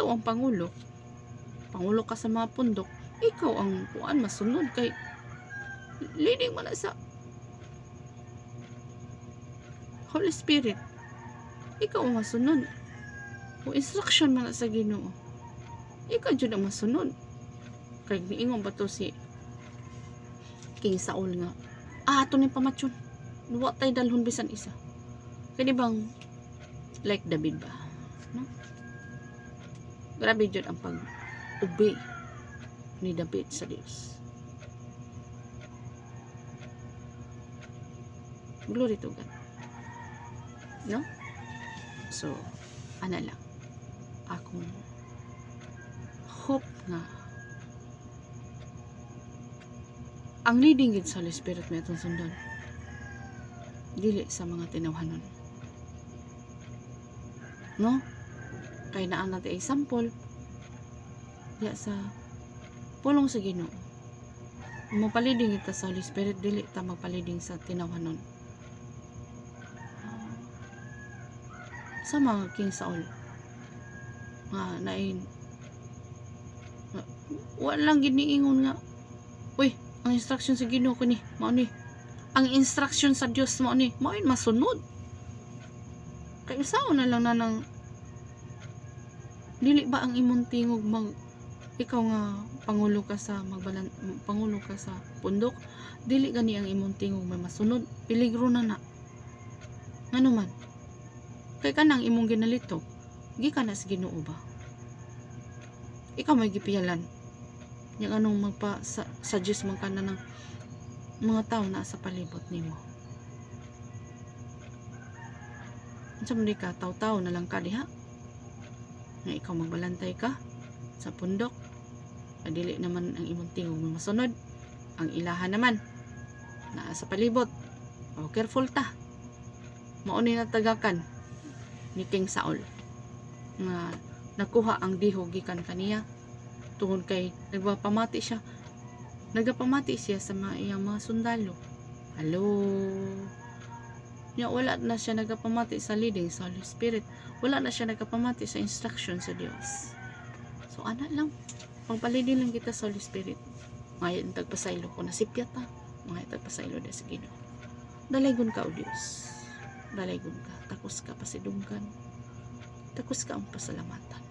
ang pangulo ka sa mga pundok, ikaw ang kuan masunod kay leading man na sa Holy Spirit, ikaw ang masunod o instruction man na sa Ginoo, ikaw jud ang masunod. Kay niingon ba to si King Saul nga ato ni pamatyon wa tay dalhon bisan isa. Kaya bang like David ba? No? Grabe jud ang pag-obey ni David sa Dios. Glory to God. No? So, ana lang. Akong hope nga ang leading gid sa Holy Spirit may atong sundan. Dili sa mga tinawhanon. No? Kay naa natin example diya sa pulong sa Ginoo. Mapaliding ita sa Holy Spirit, dili ta magpaliding sa tinawhanon. Sa mga King Saul nga nain walang giniingon nga uy, ang instruction sa Ginoo ko ni mao ni ang instruction sa Dios mo ni mao masunod. Kay sao na lang na nang dili ba ang imong tingog ikaw nga pangulo ka sa pangulo ka sa pundok, dili gani ang imong tingog may masunod, peligro na ngano man kay kanang imong ginalito gikan na sa Ginoo ba, ikaw may gipiyalan yang anong suggest man kana ng mga tao na sa palibot nimo. Unsa man di ka taw-taw na lang ka diha nga ikaw magbalantay ka sa pundok, dili naman ang imong tingog masunod, ang ilahan naman naa sa palibot. O careful ta, mao ni natagakan ni King Saul nga nakuha ang dihog gikan kaniya tungod kay nagpamati siya sa mga iyang mga sundalo. Hello. Nya wala na siya nagpamati sa leading sa Holy Spirit. Wala na siya nagpamati sa instruction sa Dios. So ana lang, pagpalidin lang kita sa Holy Spirit. Ngayon tagpasaylo ko na sipyat ta. Ngayon tagpasaylo na sa Ginoo. Dalaygon ka o Dios. Dalaygon ka. Takos ka pasidunggan. Takos ka ang pasalamatan.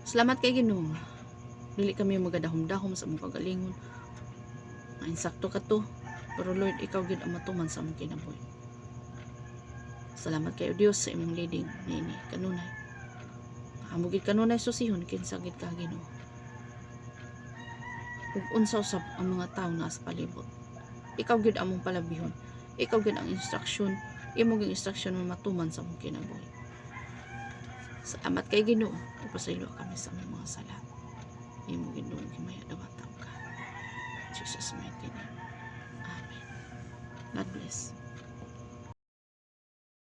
Salamat kay Ginoo. Dili kami magadahom-dahom sa mong kagalingon. Nga insakto ka to. Pero Lord, ikaw gid ang matuman sa among kinabuhi. Salamat kayo Dios sa imong leading nini kanunay. Amo gid kanunay susihon kinsa gid ka Ginoo. Ug unsa usab ang mga tawo na sa palibot. Ikaw gid among palabihon. Ikaw gid ang instruction. Imong instruction mo matuman sa among kinabuhi. Salamat kay Ginoo. Ipasaylo kami sa among mga sala. Imong Ginoo gimaya dawat ka. Jesus mighty name. Amen. God bless.